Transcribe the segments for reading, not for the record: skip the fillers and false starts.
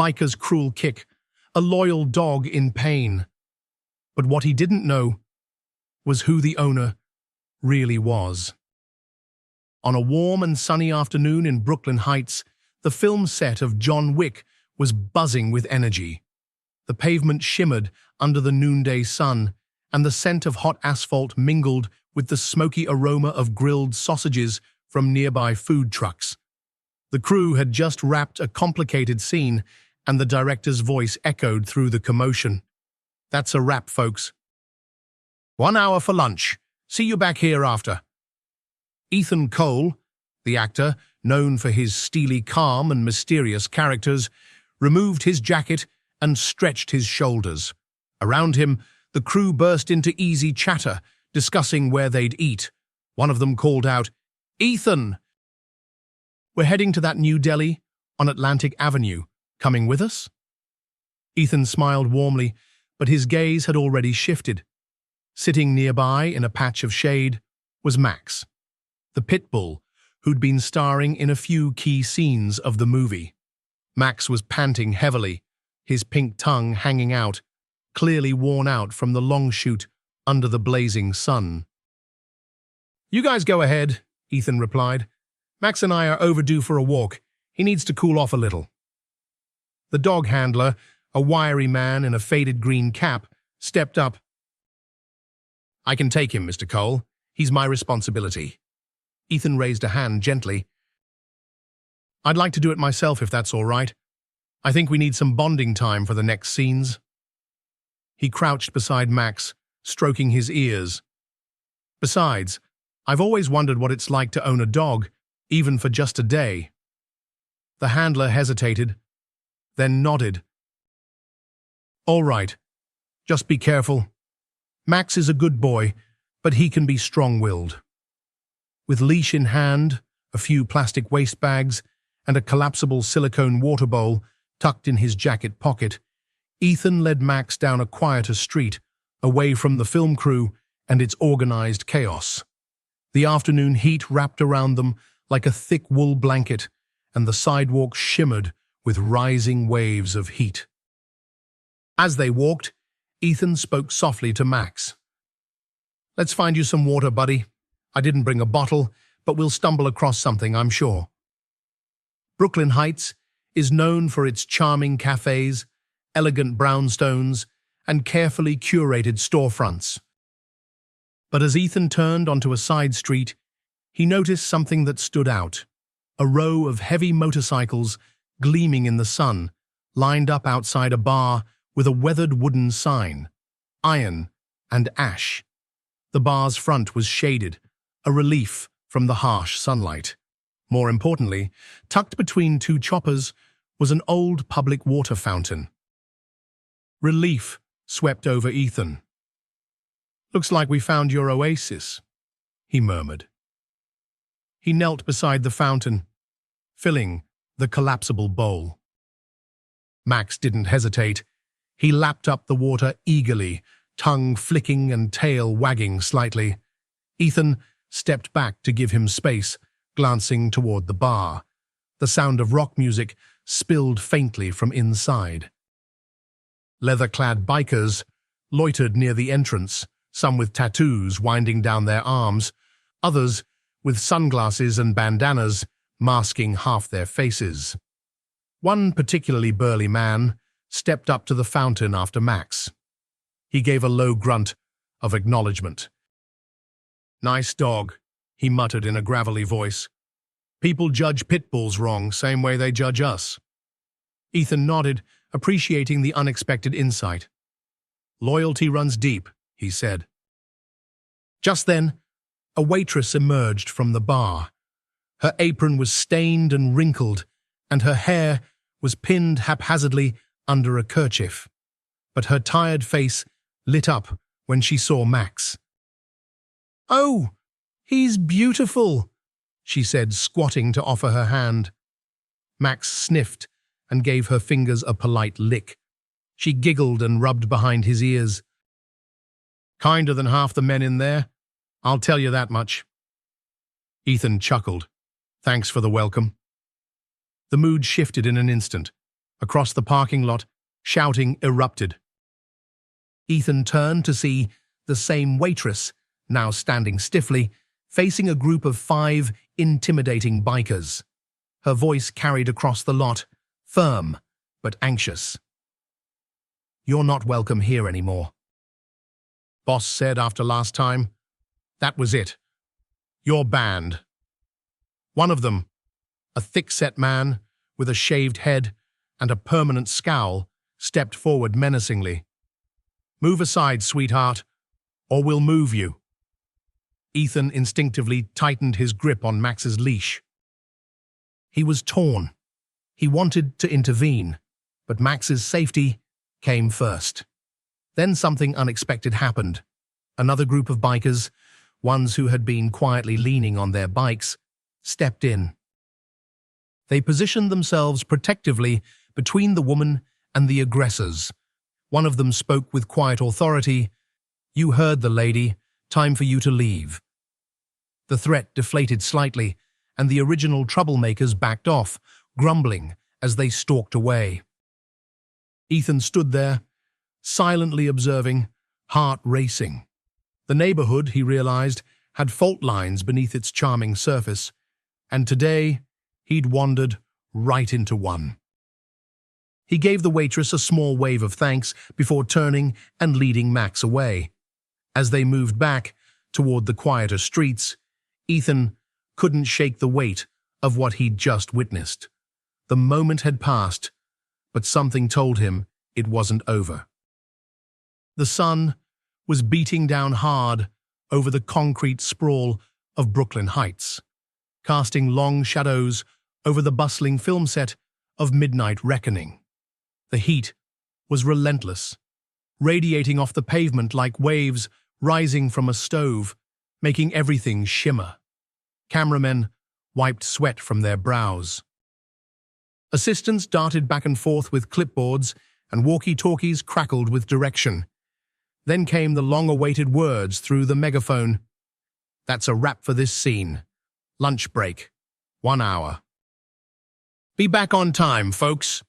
biker's cruel kick, a loyal dog in pain. But what he didn't know was who the owner really was. On a warm and sunny afternoon in Brooklyn Heights, the film set of John Wick was buzzing with energy. The pavement shimmered under the noonday sun, and the scent of hot asphalt mingled with the smoky aroma of grilled sausages from nearby food trucks. The crew had just wrapped a complicated scene, and the director's voice echoed through the commotion. "That's a wrap, folks. 1 hour for lunch. See you back here after." Ethan Cole, the actor, known for his steely calm and mysterious characters, removed his jacket and stretched his shoulders. Around him, the crew burst into easy chatter, discussing where they'd eat. One of them called out, "Ethan! We're heading to that new deli on Atlantic Avenue. Coming with us?" Ethan smiled warmly, but his gaze had already shifted. Sitting nearby in a patch of shade was Max, the pit bull who'd been starring in a few key scenes of the movie. Max was panting heavily, his pink tongue hanging out, clearly worn out from the long shoot under the blazing sun. "You guys go ahead," Ethan replied. "Max and I are overdue for a walk. He needs to cool off a little." The dog handler, a wiry man in a faded green cap, stepped up. "I can take him, Mr. Cole. He's my responsibility." Ethan raised a hand gently. "I'd like to do it myself if that's all right. I think we need some bonding time for the next scenes." He crouched beside Max, stroking his ears. "Besides, I've always wondered what it's like to own a dog, even for just a day." The handler hesitated, then nodded. "All right. Just be careful. Max is a good boy, but he can be strong-willed." With leash in hand, a few plastic waste bags, and a collapsible silicone water bowl tucked in his jacket pocket, Ethan led Max down a quieter street, away from the film crew and its organized chaos. The afternoon heat wrapped around them like a thick wool blanket, and the sidewalk shimmered with rising waves of heat. As they walked, Ethan spoke softly to Max. "Let's find you some water, buddy. I didn't bring a bottle, but we'll stumble across something, I'm sure." Brooklyn Heights is known for its charming cafes, elegant brownstones, and carefully curated storefronts. But as Ethan turned onto a side street, he noticed something that stood out. A row of heavy motorcycles gleaming in the sun, lined up outside a bar with a weathered wooden sign, "Iron and Ash." The bar's front was shaded, a relief from the harsh sunlight. More importantly, tucked between two choppers was an old public water fountain. Relief swept over Ethan. "Looks like we found your oasis," he murmured. He knelt beside the fountain, filling the collapsible bowl. Max didn't hesitate. He lapped up the water eagerly, tongue flicking and tail wagging slightly. Ethan stepped back to give him space, glancing toward the bar. The sound of rock music spilled faintly from inside. Leather-clad bikers loitered near the entrance, some with tattoos winding down their arms, others with sunglasses and bandanas masking half their faces. One particularly burly man stepped up to the fountain after Max. He gave a low grunt of acknowledgement. "Nice dog," he muttered in a gravelly voice. "People judge pit bulls wrong, same way they judge us." Ethan nodded, appreciating the unexpected insight. "Loyalty runs deep," he said. Just then, a waitress emerged from the bar. Her apron was stained and wrinkled, and her hair was pinned haphazardly under a kerchief. But her tired face lit up when she saw Max. "Oh, he's beautiful," she said, squatting to offer her hand. Max sniffed and gave her fingers a polite lick. She giggled and rubbed behind his ears. "Kinder than half the men in there, I'll tell you that much." Ethan chuckled. "Thanks for the welcome." The mood shifted in an instant. Across the parking lot, shouting erupted. Ethan turned to see the same waitress, now standing stiffly, facing a group of 5 intimidating bikers. Her voice carried across the lot, firm but anxious. "You're not welcome here anymore," boss said after last time. "That was it. You're banned." One of them, a thick-set man with a shaved head and a permanent scowl, stepped forward menacingly. "Move aside, sweetheart, or we'll move you." Ethan instinctively tightened his grip on Max's leash. He was torn. He wanted to intervene, but Max's safety came first. Then something unexpected happened. Another group of bikers, ones who had been quietly leaning on their bikes, stepped in. They positioned themselves protectively between the woman and the aggressors. One of them spoke with quiet authority. "You heard the lady. Time for you to leave." The threat deflated slightly, and the original troublemakers backed off, grumbling as they stalked away. Ethan stood there, silently observing, heart racing. The neighborhood, he realized, had fault lines beneath its charming surface, and today he'd wandered right into one. He gave the waitress a small wave of thanks before turning and leading Max away. As they moved back toward the quieter streets, Ethan couldn't shake the weight of what he'd just witnessed. The moment had passed, but something told him it wasn't over. The sun was beating down hard over the concrete sprawl of Brooklyn Heights, casting long shadows over the bustling film set of Midnight Reckoning. The heat was relentless, radiating off the pavement like waves rising from a stove, making everything shimmer. Cameramen wiped sweat from their brows. Assistants darted back and forth with clipboards, and walkie-talkies crackled with direction. Then came the long-awaited words through the megaphone. "That's a wrap for this scene. Lunch break. 1 hour. Be back on time, folks."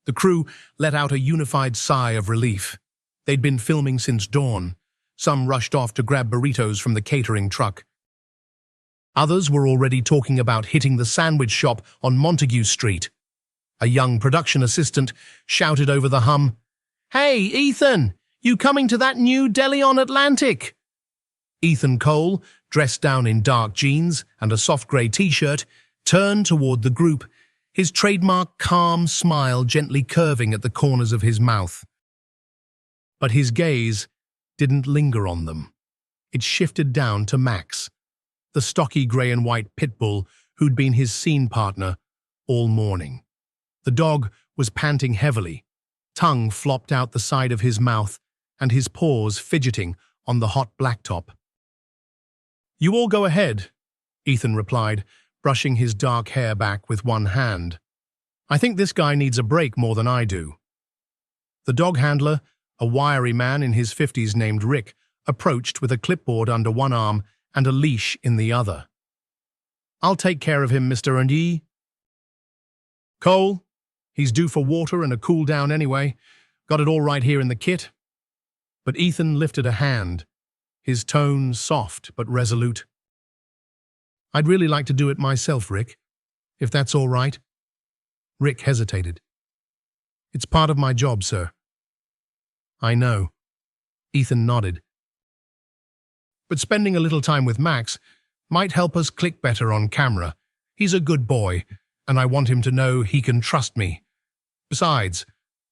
The crew let out a unified sigh of relief. They'd been filming since dawn. Some rushed off to grab burritos from the catering truck. Others were already talking about hitting the sandwich shop on Montague Street. A young production assistant shouted over the hum, "Hey, Ethan, you coming to that new deli on Atlantic?" Ethan Cole, dressed down in dark jeans and a soft grey t-shirt, turned toward the group, his trademark calm smile gently curving at the corners of his mouth. But his gaze didn't linger on them. It shifted down to Max, the stocky grey and white pit bull who'd been his scene partner all morning. The dog was panting heavily, tongue flopped out the side of his mouth and his paws fidgeting on the hot blacktop. "You all go ahead," Ethan replied, brushing his dark hair back with one hand. "I think this guy needs a break more than I do." The dog handler, a wiry man in his 50s named Rick, approached with a clipboard under one arm and a leash in the other. "I'll take care of him, Mr. Andy." "Cole, he's due for water and a cool down anyway. Got it all right here in the kit." But Ethan lifted a hand, his tone soft but resolute. "I'd really like to do it myself, Rick, if that's all right." Rick hesitated. "It's part of my job, sir." "I know." Ethan nodded. "But spending a little time with Max might help us click better on camera. He's a good boy, and I want him to know he can trust me. Besides,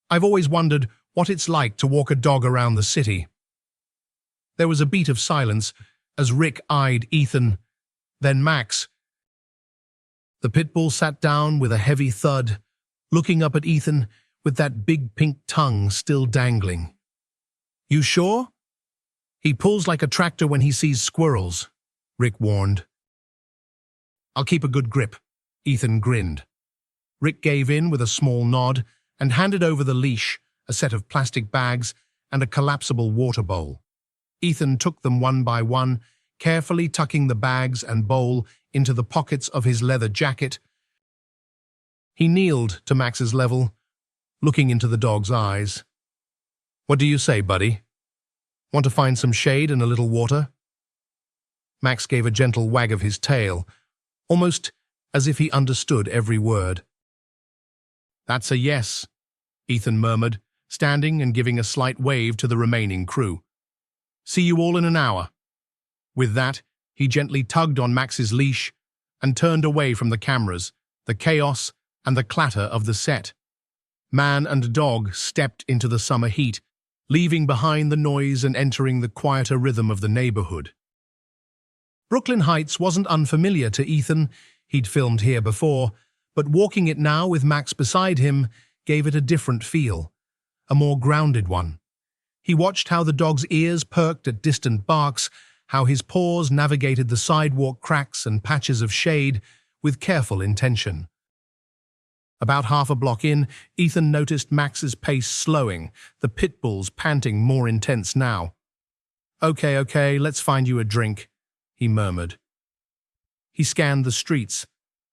I've always wondered what it's like to walk a dog around the city." There was a beat of silence as Rick eyed Ethan, then Max. The pit bull sat down with a heavy thud, looking up at Ethan with that big pink tongue still dangling. "You sure? He pulls like a tractor when he sees squirrels," Rick warned. "I'll keep a good grip," Ethan grinned. Rick gave in with a small nod and handed over the leash, a set of plastic bags, and a collapsible water bowl. Ethan took them one by one, carefully tucking the bags and bowl into the pockets of his leather jacket. He kneeled to Max's level, looking into the dog's eyes. "What do you say, buddy? Want to find some shade and a little water?" Max gave a gentle wag of his tail, almost as if he understood every word. "That's a yes," Ethan murmured, standing and giving a slight wave to the remaining crew. "See you all in an hour." With that, he gently tugged on Max's leash and turned away from the cameras, the chaos, and the clatter of the set. Man and dog stepped into the summer heat, leaving behind the noise and entering the quieter rhythm of the neighborhood. Brooklyn Heights wasn't unfamiliar to Ethan. He'd filmed here before, but walking it now with Max beside him gave it a different feel, a more grounded one. He watched how the dog's ears perked at distant barks, how his paws navigated the sidewalk cracks and patches of shade with careful intention. About half a block in, Ethan noticed Max's pace slowing, the pit bulls panting more intense now. Okay, let's find you a drink," he murmured. He scanned the streets,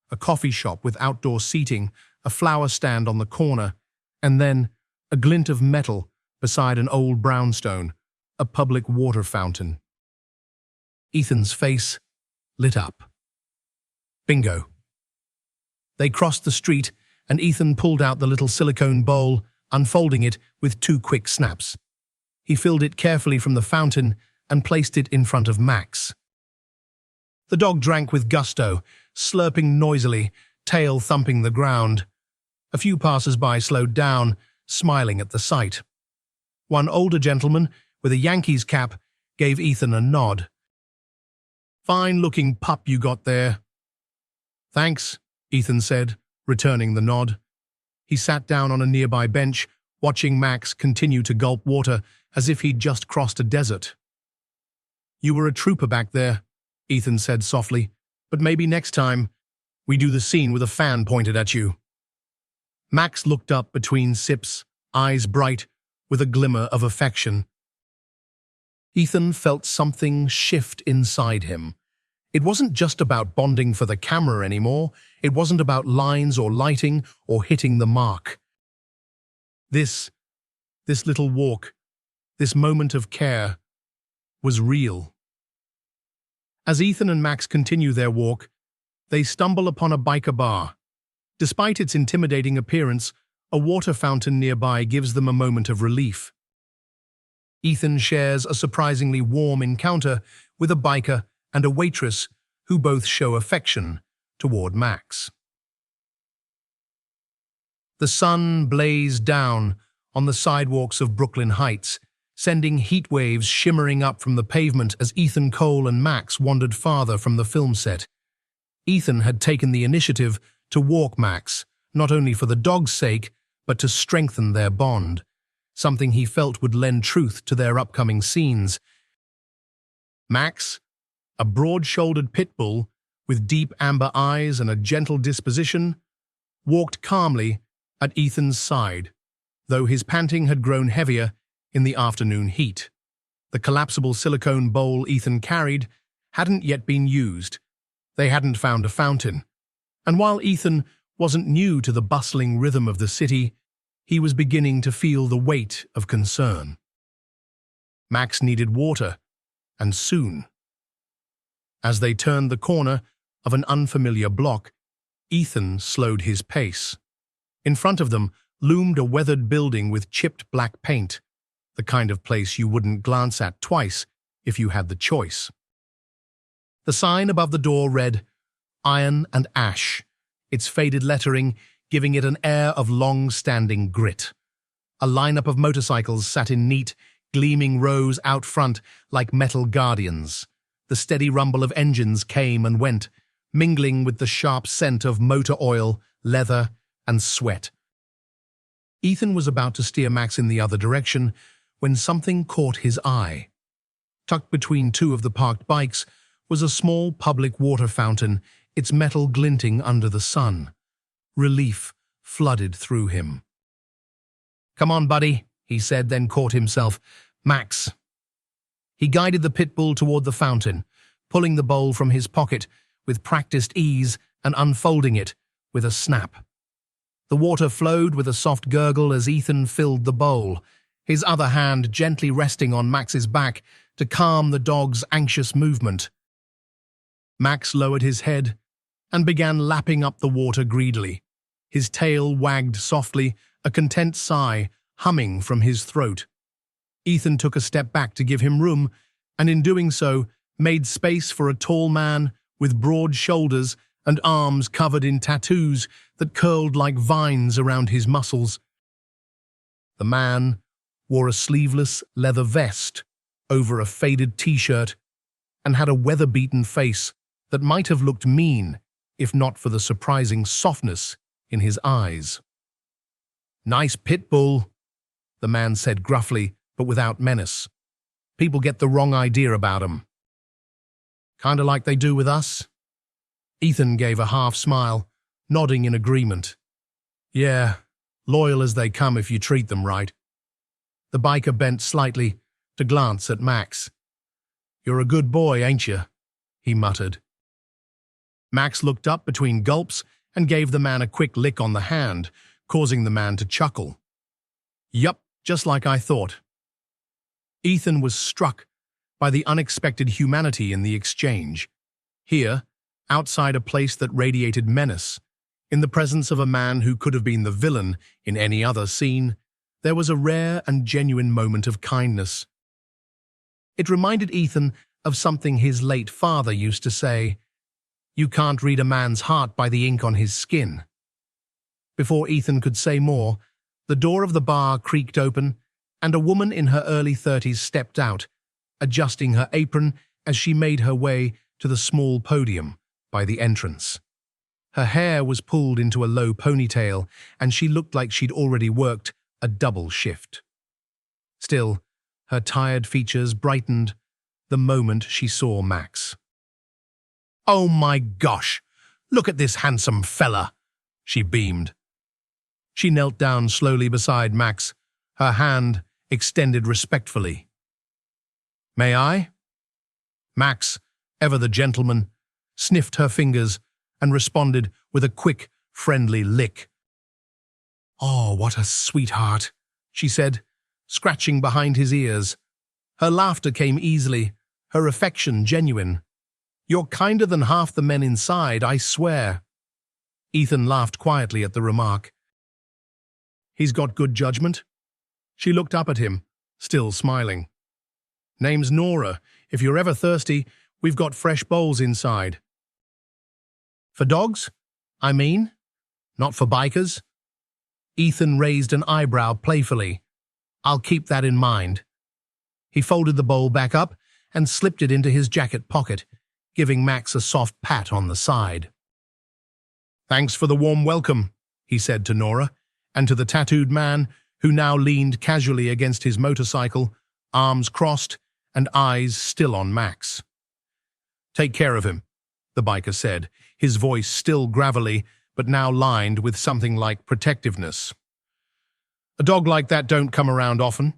a coffee shop with outdoor seating, a flower stand on the corner, and then a glint of metal beside an old brownstone, a public water fountain. Ethan's face lit up. Bingo. They crossed the street, and Ethan pulled out the little silicone bowl, unfolding it with 2 quick snaps. He filled it carefully from the fountain and placed it in front of Max. The dog drank with gusto, slurping noisily, tail thumping the ground. A few passers-by slowed down, smiling at the sight. One older gentleman, with a Yankees cap, gave Ethan a nod. "Fine-looking pup you got there." "Thanks," Ethan said, returning the nod. He sat down on a nearby bench, watching Max continue to gulp water as if he'd just crossed a desert. "You were a trooper back there," Ethan said softly, "but maybe next time we do the scene with a fan pointed at you." Max looked up between sips, eyes bright, with a glimmer of affection. Ethan felt something shift inside him. It wasn't just about bonding for the camera anymore. It wasn't about lines or lighting or hitting the mark. This little walk, this moment of care, was real. As Ethan and Max continue their walk, they stumble upon a biker bar. Despite its intimidating appearance, a water fountain nearby gives them a moment of relief. Ethan shares a surprisingly warm encounter with a biker and a waitress who both show affection toward Max. The sun blazed down on the sidewalks of Brooklyn Heights, sending heat waves shimmering up from the pavement as Ethan Cole and Max wandered farther from the film set. Ethan had taken the initiative to walk Max, not only for the dog's sake, but to strengthen their bond, something he felt would lend truth to their upcoming scenes. Max, a broad-shouldered pit bull with deep amber eyes and a gentle disposition, walked calmly at Ethan's side, though his panting had grown heavier in the afternoon heat. The collapsible silicone bowl Ethan carried hadn't yet been used. They hadn't found a fountain. And while Ethan wasn't new to the bustling rhythm of the city, he was beginning to feel the weight of concern. Max needed water, and soon. As they turned the corner of an unfamiliar block, Ethan slowed his pace. In front of them loomed a weathered building with chipped black paint, the kind of place you wouldn't glance at twice if you had the choice. The sign above the door read, "Iron and Ash," its faded lettering giving it an air of long-standing grit. A lineup of motorcycles sat in neat, gleaming rows out front like metal guardians. The steady rumble of engines came and went, mingling with the sharp scent of motor oil, leather, and sweat. Ethan was about to steer Max in the other direction when something caught his eye. Tucked between 2 of the parked bikes was a small public water fountain, its metal glinting under the sun. Relief flooded through him. "Come on, buddy," he said, then caught himself. "Max." He guided the pit bull toward the fountain, pulling the bowl from his pocket with practiced ease and unfolding it with a snap. The water flowed with a soft gurgle as Ethan filled the bowl, his other hand gently resting on Max's back to calm the dog's anxious movement. Max lowered his head and began lapping up the water greedily. His tail wagged softly, a content sigh humming from his throat. Ethan took a step back to give him room, and in doing so, made space for a tall man with broad shoulders and arms covered in tattoos that curled like vines around his muscles. The man wore a sleeveless leather vest over a faded t-shirt and had a weather-beaten face that might have looked mean if not for the surprising softness in his eyes. "Nice pit bull," the man said gruffly, but without menace. "People get the wrong idea about 'em. Kinda like they do with us." Ethan gave a half smile, nodding in agreement. "Yeah, loyal as they come if you treat them right." The biker bent slightly to glance at Max. "You're a good boy, ain't you?" he muttered. Max looked up between gulps and gave the man a quick lick on the hand, causing the man to chuckle. "Yup, just like I thought." Ethan was struck by the unexpected humanity in the exchange. Here, outside a place that radiated menace, in the presence of a man who could have been the villain in any other scene, there was a rare and genuine moment of kindness. It reminded Ethan of something his late father used to say, "You can't read a man's heart by the ink on his skin." Before Ethan could say more, the door of the bar creaked open, and a woman in her early 30s stepped out, adjusting her apron as she made her way to the small podium by the entrance. Her hair was pulled into a low ponytail, and she looked like she'd already worked a double shift. Still, her tired features brightened the moment she saw Max. "Oh my gosh, look at this handsome fella," she beamed. She knelt down slowly beside Max, her hand extended respectfully. "May I?" Max, ever the gentleman, sniffed her fingers and responded with a quick, friendly lick. "Oh, what a sweetheart," she said, scratching behind his ears. Her laughter came easily, her affection genuine. "You're kinder than half the men inside, I swear." Ethan laughed quietly at the remark. "He's got good judgment." She looked up at him, still smiling. "Name's Nora. If you're ever thirsty, we've got fresh bowls inside." "For dogs? I mean, not for bikers?" Ethan raised an eyebrow playfully. "I'll keep that in mind." He folded the bowl back up and slipped it into his jacket pocket, giving Max a soft pat on the side. "Thanks for the warm welcome," he said to Nora, and to the tattooed man, who now leaned casually against his motorcycle, arms crossed and eyes still on Max. "Take care of him," the biker said, his voice still gravelly, but now lined with something like protectiveness. "A dog like that don't come around often."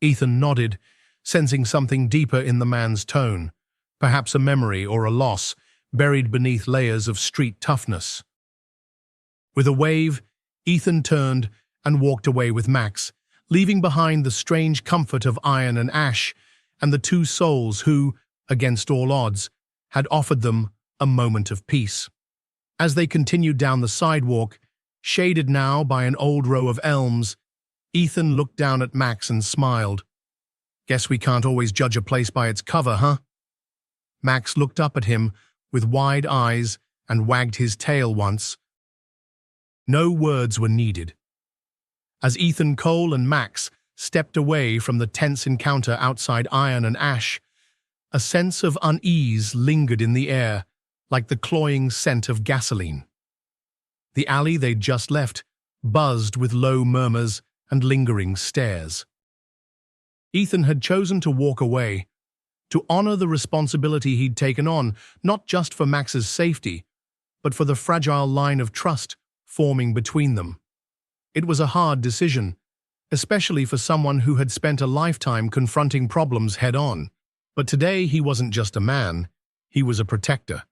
Ethan nodded, sensing something deeper in the man's tone, perhaps a memory or a loss buried beneath layers of street toughness. With a wave, Ethan turned and walked away with Max, leaving behind the strange comfort of Iron and Ash and the two souls who, against all odds, had offered them a moment of peace. As they continued down the sidewalk, shaded now by an old row of elms, Ethan looked down at Max and smiled. "Guess we can't always judge a place by its cover, huh?" Max looked up at him with wide eyes and wagged his tail once. No words were needed. As Ethan Cole and Max stepped away from the tense encounter outside Iron and Ash, a sense of unease lingered in the air, like the cloying scent of gasoline. The alley they'd just left buzzed with low murmurs and lingering stares. Ethan had chosen to walk away, to honor the responsibility he'd taken on, not just for Max's safety, but for the fragile line of trust forming between them. It was a hard decision, especially for someone who had spent a lifetime confronting problems head-on. But today he wasn't just a man, he was a protector.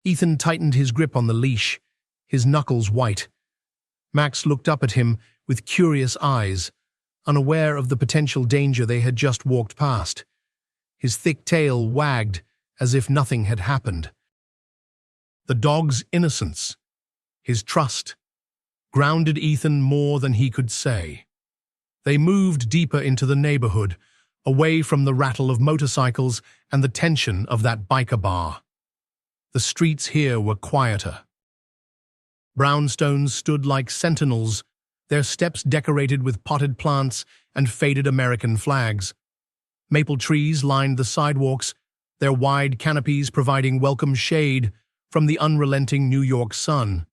Ethan tightened his grip on the leash, his knuckles white, Max looked up at him with curious eyes, unaware of the potential danger they had just walked past. His thick tail wagged as if nothing had happened. The dog's innocence, his trust, grounded Ethan more than he could say. They moved deeper into the neighborhood, away from the rattle of motorcycles and the tension of that biker bar. The streets here were quieter. Brownstones stood like sentinels, their steps decorated with potted plants and faded American flags. Maple trees lined the sidewalks, their wide canopies providing welcome shade from the unrelenting New York sun.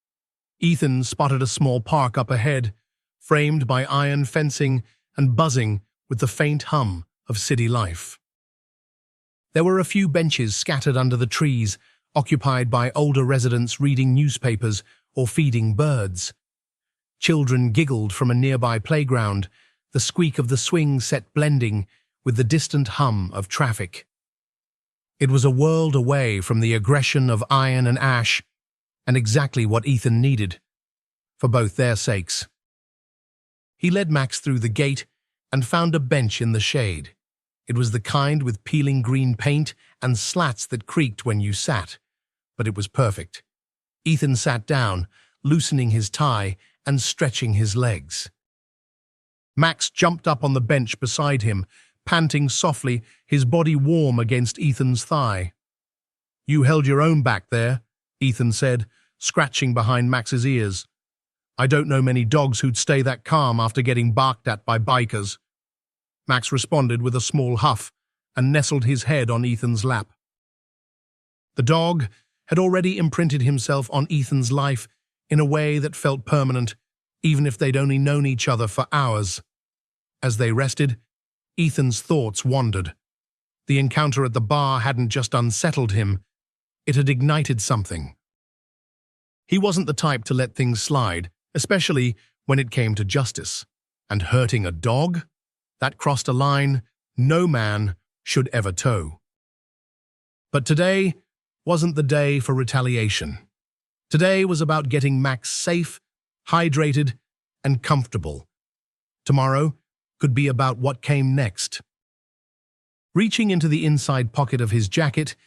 Ethan spotted a small park up ahead, framed by iron fencing and buzzing with the faint hum of city life. There were a few benches scattered under the trees, occupied by older residents reading newspapers or feeding birds. Children giggled from a nearby playground, the squeak of the swing set blending with the distant hum of traffic. It was a world away from the aggression of Iron and Ash, and exactly what Ethan needed, for both their sakes. He led Max through the gate and found a bench in the shade. It was the kind with peeling green paint and slats that creaked when you sat, but it was perfect. Ethan sat down, loosening his tie and stretching his legs. Max jumped up on the bench beside him, panting softly, his body warm against Ethan's thigh. "You held your own back there," Ethan said, scratching behind Max's ears. "I don't know many dogs who'd stay that calm after getting barked at by bikers." Max responded with a small huff and nestled his head on Ethan's lap. The dog had already imprinted himself on Ethan's life in a way that felt permanent, even if they'd only known each other for hours. As they rested, Ethan's thoughts wandered. The encounter at the bar hadn't just unsettled him, it had ignited something. He wasn't the type to let things slide, especially when it came to justice. And hurting a dog? That crossed a line no man should ever toe. But today wasn't the day for retaliation. Today was about getting Max safe, hydrated, and comfortable. Tomorrow could be about what came next. Reaching into the inside pocket of his jacket,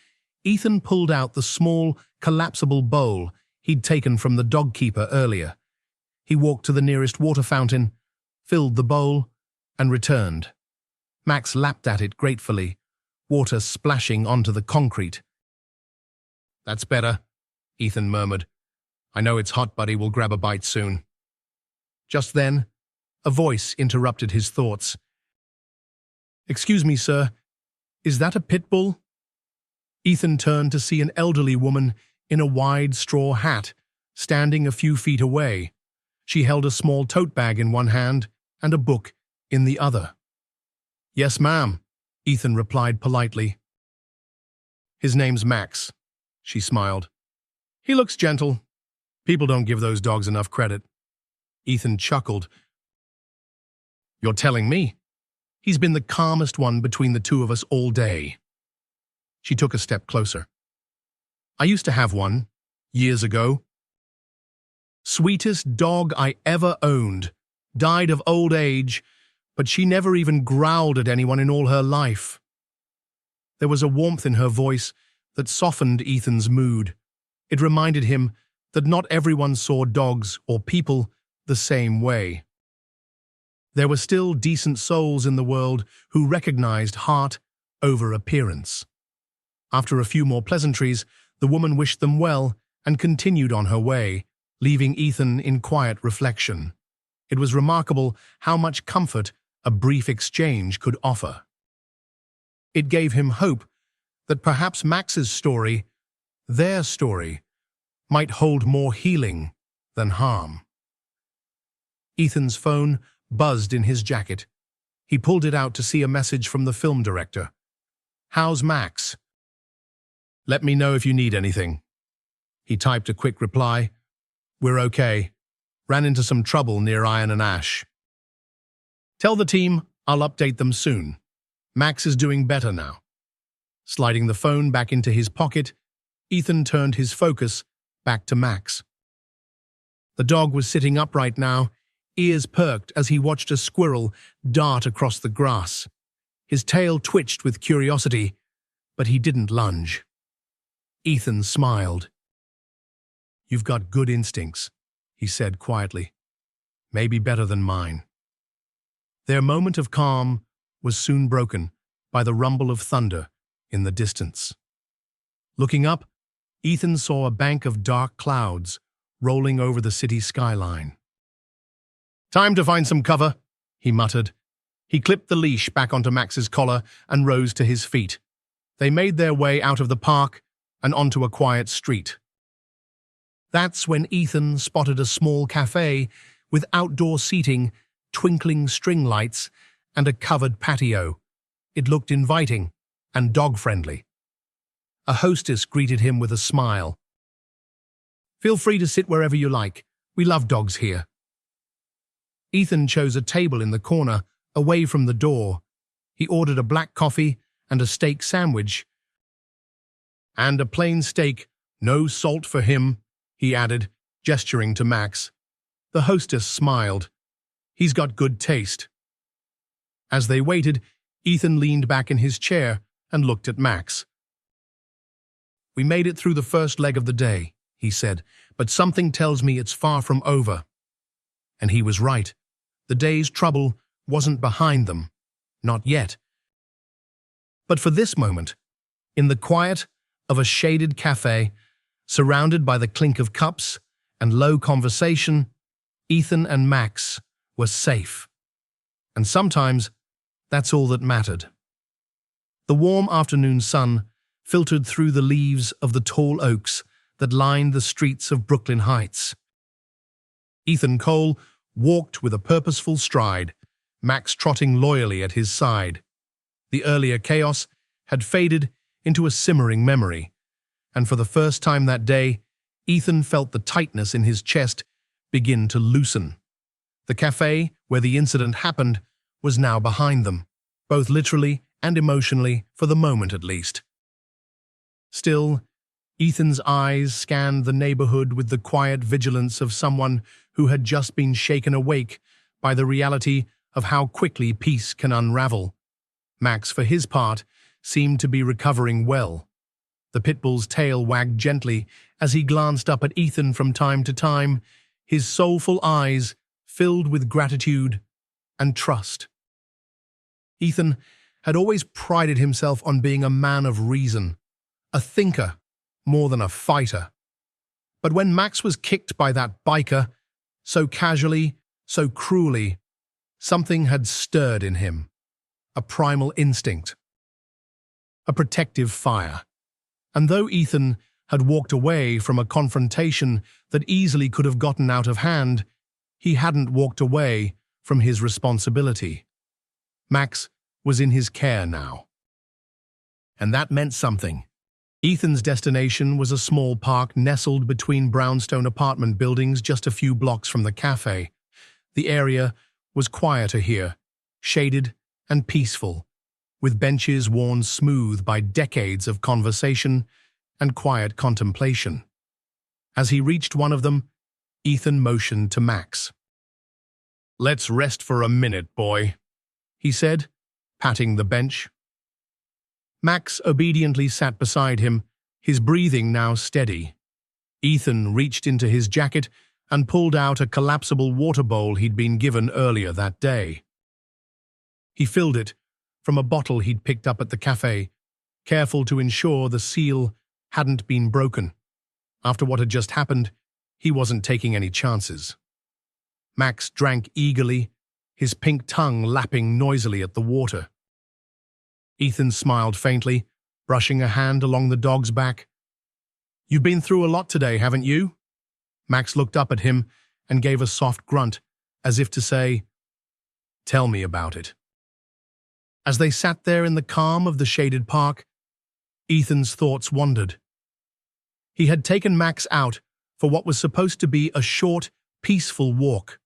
Ethan pulled out the small, collapsible bowl he'd taken from the dog keeper earlier. He walked to the nearest water fountain, filled the bowl, and returned. Max lapped at it gratefully, water splashing onto the concrete. "That's better," Ethan murmured. "I know it's hot, but he will grab a bite soon." Just then, a voice interrupted his thoughts. "Excuse me, sir, is that a pit bull?" Ethan turned to see an elderly woman in a wide straw hat, standing a few feet away. She held a small tote bag in one hand and a book in the other. "Yes, ma'am," Ethan replied politely. "His name's Max," she smiled. "He looks gentle. People don't give those dogs enough credit." Ethan chuckled. "You're telling me? He's been the calmest one between the two of us all day." She took a step closer. "I used to have one, years ago. Sweetest dog I ever owned. Died of old age, but she never even growled at anyone in all her life." There was a warmth in her voice that softened Ethan's mood. It reminded him that not everyone saw dogs or people the same way. There were still decent souls in the world who recognized heart over appearance. After a few more pleasantries, the woman wished them well and continued on her way, leaving Ethan in quiet reflection. It was remarkable how much comfort a brief exchange could offer. It gave him hope that perhaps Max's story, their story, might hold more healing than harm. Ethan's phone buzzed in his jacket. He pulled it out to see a message from the film director. "How's Max?" "Let me know if you need anything." He typed a quick reply. "We're okay. Ran into some trouble near Iron and Ash. Tell the team I'll update them soon. Max is doing better now." Sliding the phone back into his pocket, Ethan turned his focus back to Max. The dog was sitting upright now, ears perked as he watched a squirrel dart across the grass. His tail twitched with curiosity, but he didn't lunge. Ethan smiled. "You've got good instincts," he said quietly. "Maybe better than mine." Their moment of calm was soon broken by the rumble of thunder in the distance. Looking up, Ethan saw a bank of dark clouds rolling over the city skyline. "Time to find some cover," he muttered. He clipped the leash back onto Max's collar and rose to his feet. They made their way out of the park and onto a quiet street. That's when Ethan spotted a small cafe with outdoor seating, twinkling string lights, and a covered patio. It looked inviting and dog-friendly. A hostess greeted him with a smile. "Feel free to sit wherever you like. We love dogs here." Ethan chose a table in the corner, away from the door. He ordered a black coffee and a steak sandwich. "And a plain steak, no salt for him," he added, gesturing to Max. The hostess smiled. "He's got good taste." As they waited, Ethan leaned back in his chair and looked at Max. "We made it through the first leg of the day," he said, "but something tells me it's far from over." And he was right. The day's trouble wasn't behind them. Not yet. But for this moment, in the quiet of a shaded cafe, surrounded by the clink of cups and low conversation, Ethan and Max were safe. And sometimes, that's all that mattered. The warm afternoon sun filtered through the leaves of the tall oaks that lined the streets of Brooklyn Heights. Ethan Cole walked with a purposeful stride, Max trotting loyally at his side. The earlier chaos had faded into a simmering memory, and for the first time that day, Ethan felt the tightness in his chest begin to loosen. The cafe where the incident happened was now behind them, both literally and emotionally, for the moment at least. Still, Ethan's eyes scanned the neighborhood with the quiet vigilance of someone who had just been shaken awake by the reality of how quickly peace can unravel. Max, for his part, seemed to be recovering well. The pit bull's tail wagged gently as he glanced up at Ethan from time to time, his soulful eyes filled with gratitude and trust. Ethan had always prided himself on being a man of reason, a thinker more than a fighter. But when Max was kicked by that biker, so casually, so cruelly, something had stirred in him, a primal instinct, a protective fire. And though Ethan had walked away from a confrontation that easily could have gotten out of hand, he hadn't walked away from his responsibility. Max was in his care now. And that meant something. Ethan's destination was a small park nestled between brownstone apartment buildings just a few blocks from the cafe. The area was quieter here, shaded and peaceful, with benches worn smooth by decades of conversation and quiet contemplation. As he reached one of them, Ethan motioned to Max. "Let's rest for a minute, boy," he said, patting the bench. Max obediently sat beside him, his breathing now steady. Ethan reached into his jacket and pulled out a collapsible water bowl he'd been given earlier that day. He filled it from a bottle he'd picked up at the cafe, careful to ensure the seal hadn't been broken. After what had just happened, he wasn't taking any chances. Max drank eagerly, his pink tongue lapping noisily at the water. Ethan smiled faintly, brushing a hand along the dog's back. "You've been through a lot today, haven't you?" Max looked up at him and gave a soft grunt, as if to say, "Tell me about it." As they sat there in the calm of the shaded park, Ethan's thoughts wandered. He had taken Max out for what was supposed to be a short, peaceful walk.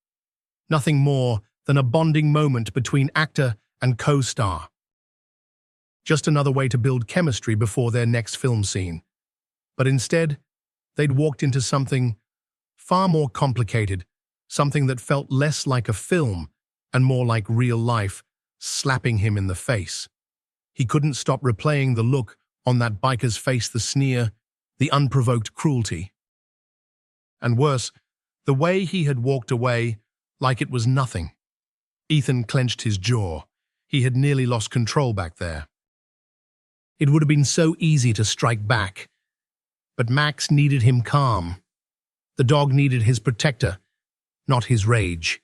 Nothing more than a bonding moment between actor and co-star. Just another way to build chemistry before their next film scene. But instead, they'd walked into something far more complicated, something that felt less like a film and more like real life, slapping him in the face. He couldn't stop replaying the look on that biker's face, the sneer, the unprovoked cruelty. And worse, the way he had walked away like it was nothing. Ethan clenched his jaw. He had nearly lost control back there. It would have been so easy to strike back, but Max needed him calm. The dog needed his protector, not his rage.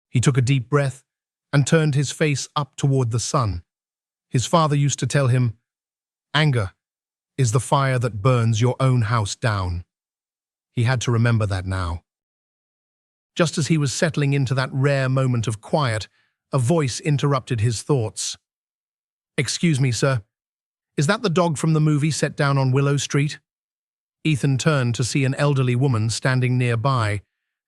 He took a deep breath and turned his face up toward the sun. His father used to tell him, "Anger is the fire that burns your own house down." He had to remember that now. Just as he was settling into that rare moment of quiet, a voice interrupted his thoughts. "Excuse me, sir. Is that the dog from the movie set down on Willow Street?" Ethan turned to see an elderly woman standing nearby,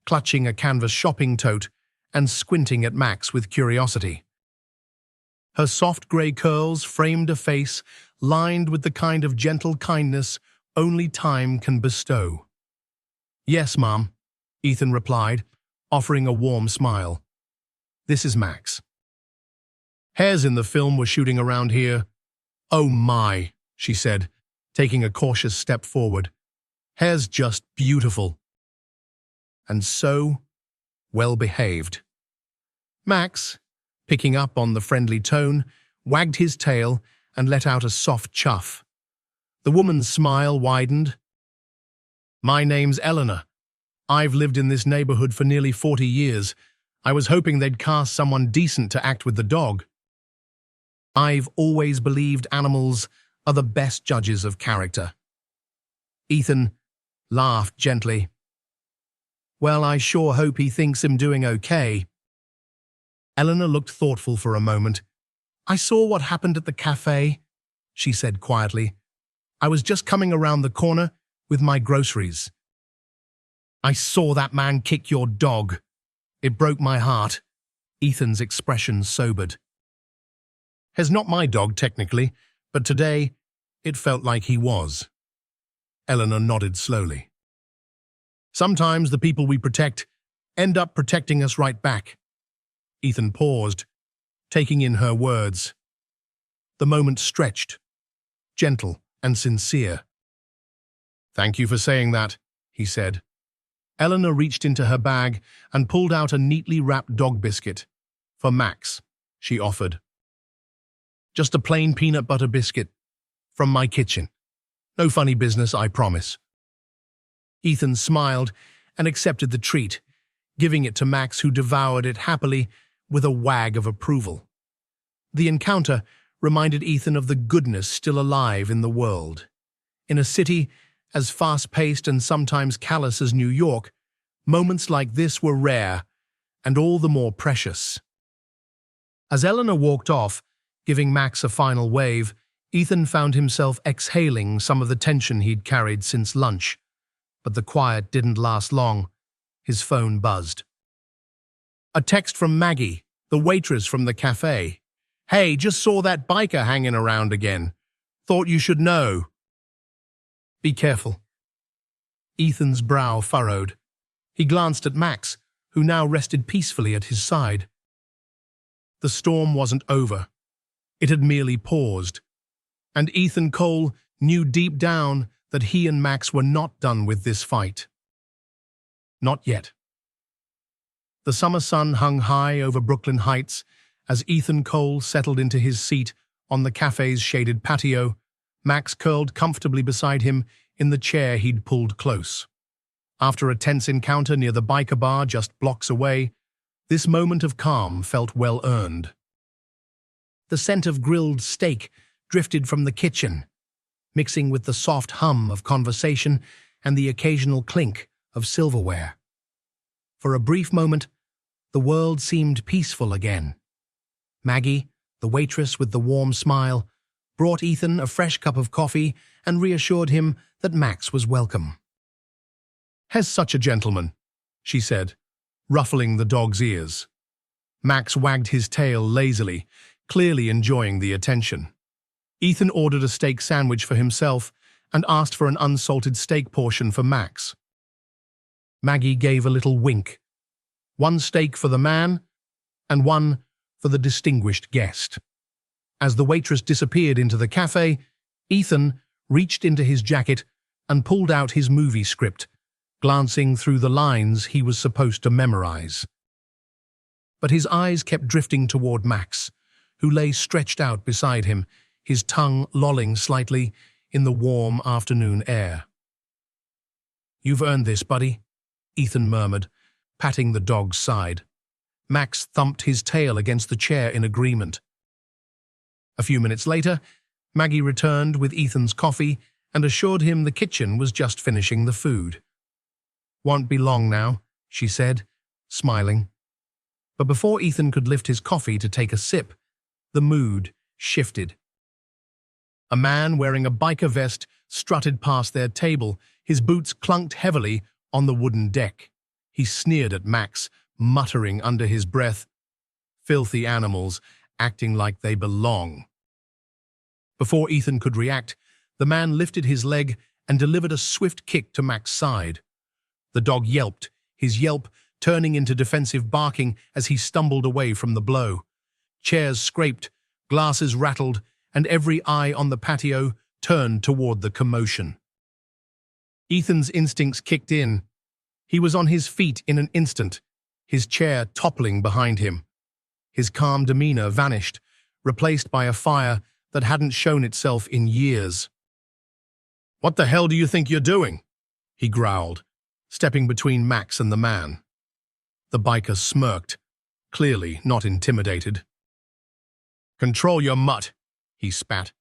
clutching a canvas shopping tote and squinting at Max with curiosity. Her soft grey curls framed a face lined with the kind of gentle kindness only time can bestow. "Yes, Mom," Ethan replied, offering a warm smile. "This is Max. Hares in the film were shooting around here." "Oh my," she said, taking a cautious step forward. "Hare's just beautiful. And so well-behaved." Max, picking up on the friendly tone, wagged his tail and let out a soft chuff. The woman's smile widened. "My name's Eleanor. I've lived in this neighborhood for nearly 40 years. I was hoping they'd cast someone decent to act with the dog. I've always believed animals are the best judges of character." Ethan laughed gently. "Well, I sure hope he thinks him doing okay." Eleanor looked thoughtful for a moment. "I saw what happened at the cafe," she said quietly. "I was just coming around the corner with my groceries. I saw that man kick your dog. It broke my heart." Ethan's expression sobered. "He's not my dog, technically, but today it felt like he was." Eleanor nodded slowly. "Sometimes the people we protect end up protecting us right back." Ethan paused, taking in her words. The moment stretched, gentle and sincere. "Thank you for saying that," he said. Eleanor reached into her bag and pulled out a neatly wrapped dog biscuit. "For Max," she offered. "Just a plain peanut butter biscuit from my kitchen. No funny business, I promise." Ethan smiled and accepted the treat, giving it to Max, who devoured it happily with a wag of approval. The encounter reminded Ethan of the goodness still alive in the world. In a city as fast-paced and sometimes callous as New York, moments like this were rare and all the more precious. As Eleanor walked off, giving Max a final wave, Ethan found himself exhaling some of the tension he'd carried since lunch. But the quiet didn't last long. His phone buzzed. A text from Maggie, the waitress from the cafe. "Hey, just saw that biker hanging around again. Thought you should know. Be careful." Ethan's brow furrowed. He glanced at Max, who now rested peacefully at his side. The storm wasn't over. It had merely paused. And Ethan Cole knew deep down that he and Max were not done with this fight. Not yet. The summer sun hung high over Brooklyn Heights as Ethan Cole settled into his seat on the cafe's shaded patio. Max curled comfortably beside him in the chair he'd pulled close. After a tense encounter near the biker bar just blocks away, this moment of calm felt well-earned. The scent of grilled steak drifted from the kitchen, mixing with the soft hum of conversation and the occasional clink of silverware. For a brief moment, the world seemed peaceful again. Maggie, the waitress with the warm smile, brought Ethan a fresh cup of coffee and reassured him that Max was welcome. "He's such a gentleman," she said, ruffling the dog's ears. Max wagged his tail lazily, clearly enjoying the attention. Ethan ordered a steak sandwich for himself and asked for an unsalted steak portion for Max. Maggie gave a little wink. One steak for the man, and one for the distinguished guest. As the waitress disappeared into the cafe, Ethan reached into his jacket and pulled out his movie script, glancing through the lines he was supposed to memorize. But his eyes kept drifting toward Max, who lay stretched out beside him, his tongue lolling slightly in the warm afternoon air. "You've earned this, buddy," Ethan murmured, patting the dog's side. Max thumped his tail against the chair in agreement. A few minutes later, Maggie returned with Ethan's coffee and assured him the kitchen was just finishing the food. "Won't be long now," she said, smiling. But before Ethan could lift his coffee to take a sip, the mood shifted. A man wearing a biker vest strutted past their table, his boots clunked heavily on the wooden deck. He sneered at Max, muttering under his breath, "Filthy animals, acting like they belong." Before Ethan could react, the man lifted his leg and delivered a swift kick to Max's side. The dog yelped, his yelp turning into defensive barking as he stumbled away from the blow. Chairs scraped, glasses rattled, and every eye on the patio turned toward the commotion. Ethan's instincts kicked in. He was on his feet in an instant, his chair toppling behind him. His calm demeanor vanished, replaced by a fire that hadn't shown itself in years. "What the hell do you think you're doing?" he growled, stepping between Max and the man. The biker smirked, clearly not intimidated. "Control your mutt," he spat.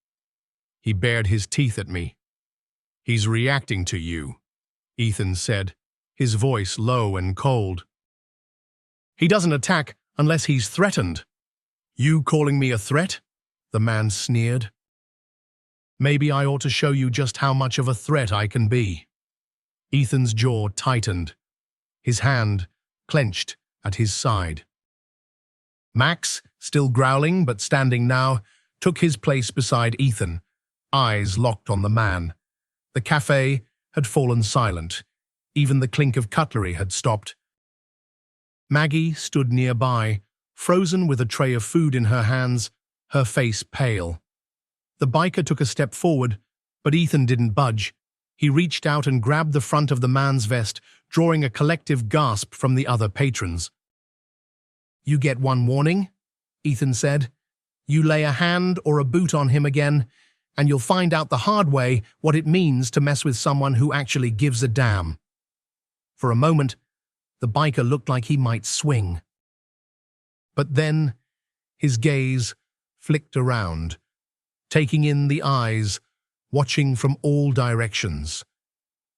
He bared his teeth at me. "He's reacting to you," Ethan said, his voice low and cold. "He doesn't attack unless he's threatened." "You calling me a threat?" the man sneered. "Maybe I ought to show you just how much of a threat I can be." Ethan's jaw tightened, his hand clenched at his side. Max, still growling but standing now, took his place beside Ethan, eyes locked on the man. The cafe had fallen silent. Even the clink of cutlery had stopped. Maggie stood nearby, frozen with a tray of food in her hands, her face pale. The biker took a step forward, but Ethan didn't budge. He reached out and grabbed the front of the man's vest, drawing a collective gasp from the other patrons. "You get one warning," Ethan said. "You lay a hand or a boot on him again, and you'll find out the hard way what it means to mess with someone who actually gives a damn." For a moment, the biker looked like he might swing. But then, his gaze flicked around, taking in the eyes, watching from all directions.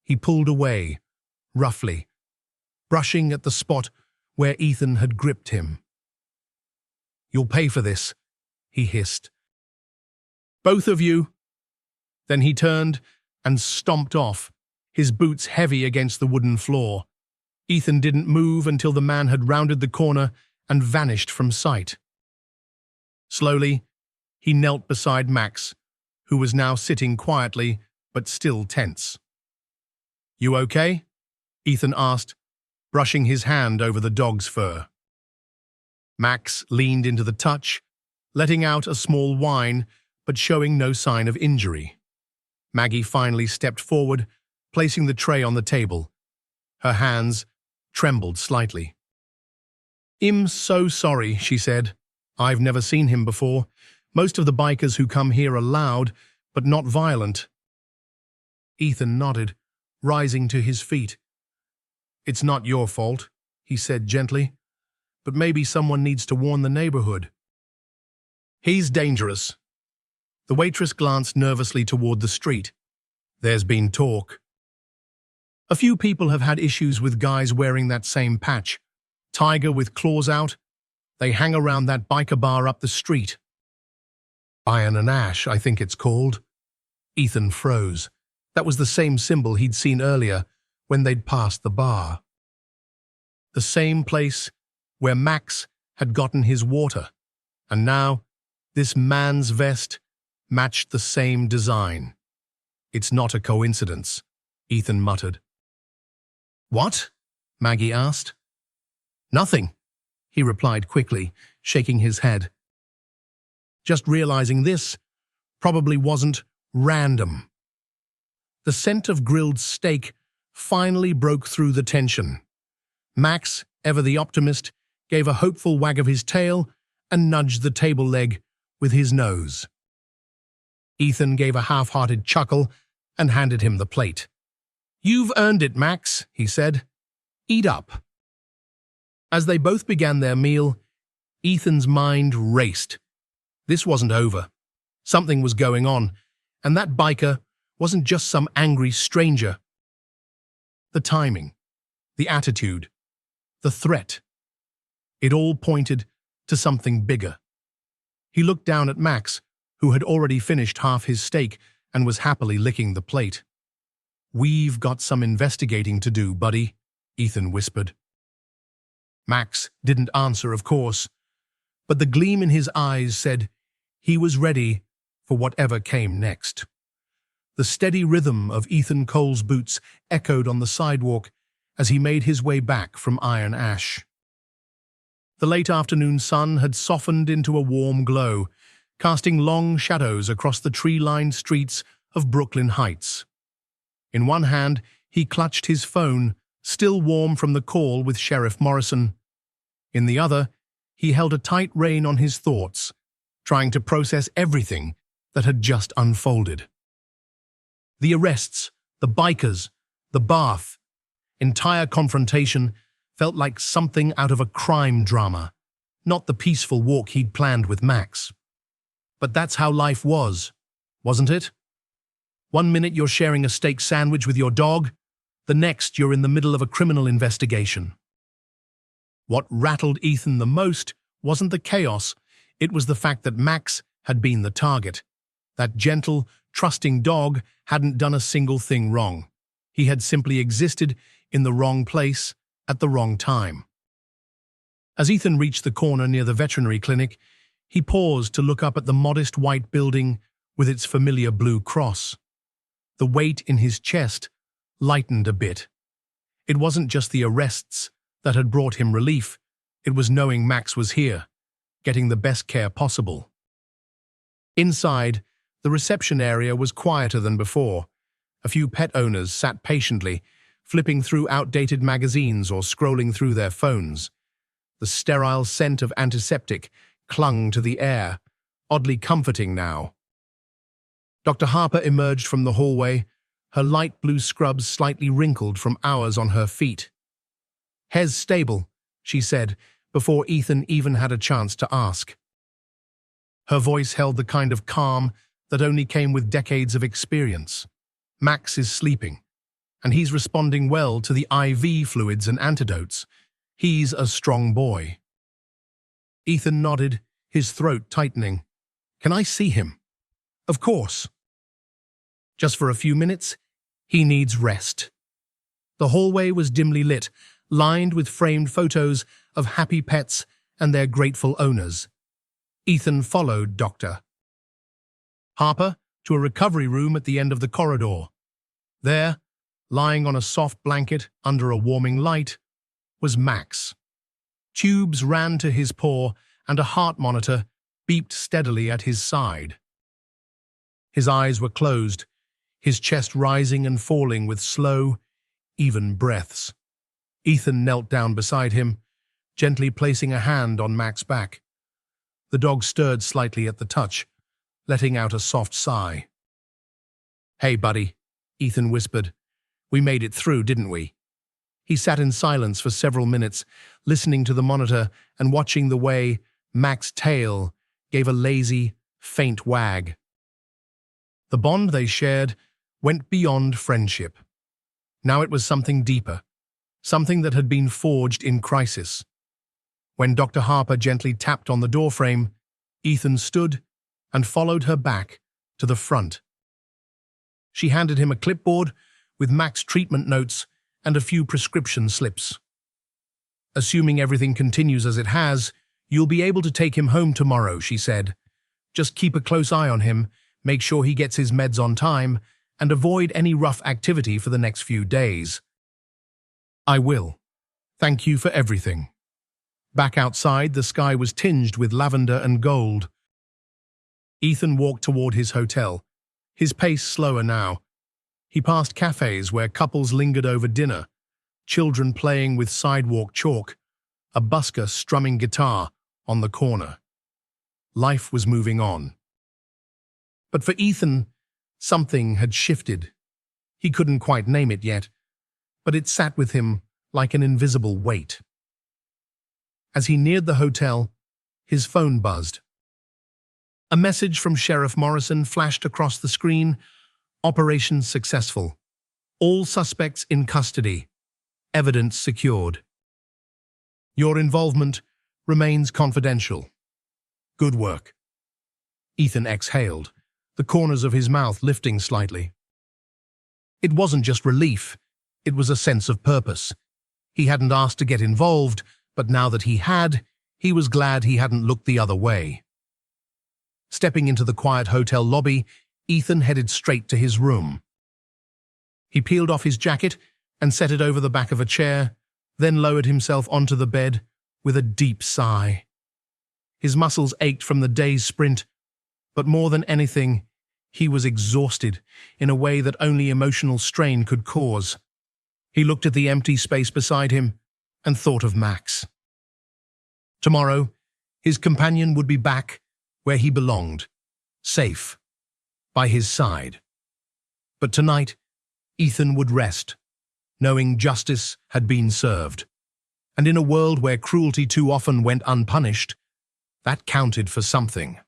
He pulled away, roughly, brushing at the spot where Ethan had gripped him. "You'll pay for this," he hissed. "Both of you." Then he turned and stomped off, his boots heavy against the wooden floor. Ethan didn't move until the man had rounded the corner and vanished from sight. Slowly, he knelt beside Max, who was now sitting quietly but still tense. "You okay?" Ethan asked, brushing his hand over the dog's fur. Max leaned into the touch, letting out a small whine but showing no sign of injury. Maggie finally stepped forward, placing the tray on the table. Her hands trembled slightly. "I'm so sorry," she said. "I've never seen him before. Most of the bikers who come here are loud, but not violent." Ethan nodded, rising to his feet. "It's not your fault," he said gently, "but maybe someone needs to warn the neighborhood." "He's dangerous." The waitress glanced nervously toward the street. "There's been talk." "A few people have had issues with guys wearing that same patch. Tiger with claws out. They hang around that biker bar up the street." "Iron and Ash, I think it's called." Ethan froze. That was the same symbol he'd seen earlier when they'd passed the bar. The same place where Max had gotten his water. And now, this man's vest matched the same design. "It's not a coincidence," Ethan muttered. "What?" Maggie asked. Nothing, he replied quickly, shaking his head. Just realizing this probably wasn't random. The scent of grilled steak finally broke through the tension. Max, ever the optimist, gave a hopeful wag of his tail and nudged the table leg with his nose. Ethan gave a half-hearted chuckle and handed him the plate. "You've earned it, Max," he said. "Eat up." As they both began their meal, Ethan's mind raced. This wasn't over. Something was going on, and that biker wasn't just some angry stranger. The timing, the attitude, the threat. It all pointed to something bigger. He looked down at Max, who had already finished half his steak and was happily licking the plate. "We've got some investigating to do, buddy," Ethan whispered. Max didn't answer, of course, but the gleam in his eyes said he was ready for whatever came next. The steady rhythm of Ethan Cole's boots echoed on the sidewalk as he made his way back from Iron Ash. The late afternoon sun had softened into a warm glow, casting long shadows across the tree-lined streets of Brooklyn Heights. In one hand, he clutched his phone, still warm from the call with Sheriff Morrison. In the other, he held a tight rein on his thoughts, trying to process everything that had just unfolded. The arrests, the bikers, the bath, entire confrontation felt like something out of a crime drama, not the peaceful walk he'd planned with Max. But that's how life was, wasn't it? One minute you're sharing a steak sandwich with your dog, the next you're in the middle of a criminal investigation. What rattled Ethan the most wasn't the chaos, it was the fact that Max had been the target. That gentle, trusting dog hadn't done a single thing wrong. He had simply existed in the wrong place at the wrong time. As Ethan reached the corner near the veterinary clinic, he paused to look up at the modest white building with its familiar blue cross. The weight in his chest lightened a bit. It wasn't just the arrests that had brought him relief, it was knowing Max was here, getting the best care possible. Inside, the reception area was quieter than before. A few pet owners sat patiently, flipping through outdated magazines or scrolling through their phones. The sterile scent of antiseptic clung to the air, oddly comforting now. Dr. Harper emerged from the hallway, her light blue scrubs slightly wrinkled from hours on her feet. "Hez stable," she said, before Ethan even had a chance to ask. Her voice held the kind of calm that only came with decades of experience. "Max is sleeping, and he's responding well to the IV fluids and antidotes. He's a strong boy." Ethan nodded, his throat tightening. "Can I see him?" "Of course." "Just for a few minutes? He needs rest." The hallway was dimly lit, lined with framed photos of happy pets and their grateful owners. Ethan followed Dr. Harper to a recovery room at the end of the corridor. There, lying on a soft blanket under a warming light, was Max. Tubes ran to his paw and a heart monitor beeped steadily at his side. His eyes were closed, his chest rising and falling with slow, even breaths. Ethan knelt down beside him, gently placing a hand on Max's back. The dog stirred slightly at the touch, letting out a soft sigh. "Hey, buddy," Ethan whispered. "We made it through, didn't we?" He sat in silence for several minutes, listening to the monitor and watching the way Max's tail gave a lazy, faint wag. The bond they shared went beyond friendship. Now it was something deeper, something that had been forged in crisis. When Dr. Harper gently tapped on the doorframe, Ethan stood and followed her back to the front. She handed him a clipboard with Max's treatment notes and a few prescription slips. "Assuming everything continues as it has, you'll be able to take him home tomorrow," she said. "Just keep a close eye on him, make sure he gets his meds on time, and avoid any rough activity for the next few days." "I will," Thank you for everything. Back outside, the sky was tinged with lavender and gold. Ethan walked toward his hotel, his pace slower now. He passed cafes where couples lingered over dinner, children playing with sidewalk chalk, a busker strumming guitar on the corner. Life was moving on. But for Ethan, something had shifted. He couldn't quite name it yet, but it sat with him like an invisible weight. As he neared the hotel, his phone buzzed. A message from Sheriff Morrison flashed across the screen. Operation successful. All suspects in custody. Evidence secured. Your involvement remains confidential. Good work. Ethan exhaled, the corners of his mouth lifting slightly. It wasn't just relief, it was a sense of purpose. He hadn't asked to get involved, but now that he had, he was glad he hadn't looked the other way. Stepping into the quiet hotel lobby, Ethan headed straight to his room. He peeled off his jacket and set it over the back of a chair, then lowered himself onto the bed with a deep sigh. His muscles ached from the day's sprint, but more than anything, he was exhausted in a way that only emotional strain could cause. He looked at the empty space beside him and thought of Max. Tomorrow, his companion would be back where he belonged, safe, by his side. But tonight, Ethan would rest, knowing justice had been served. And in a world where cruelty too often went unpunished, that counted for something.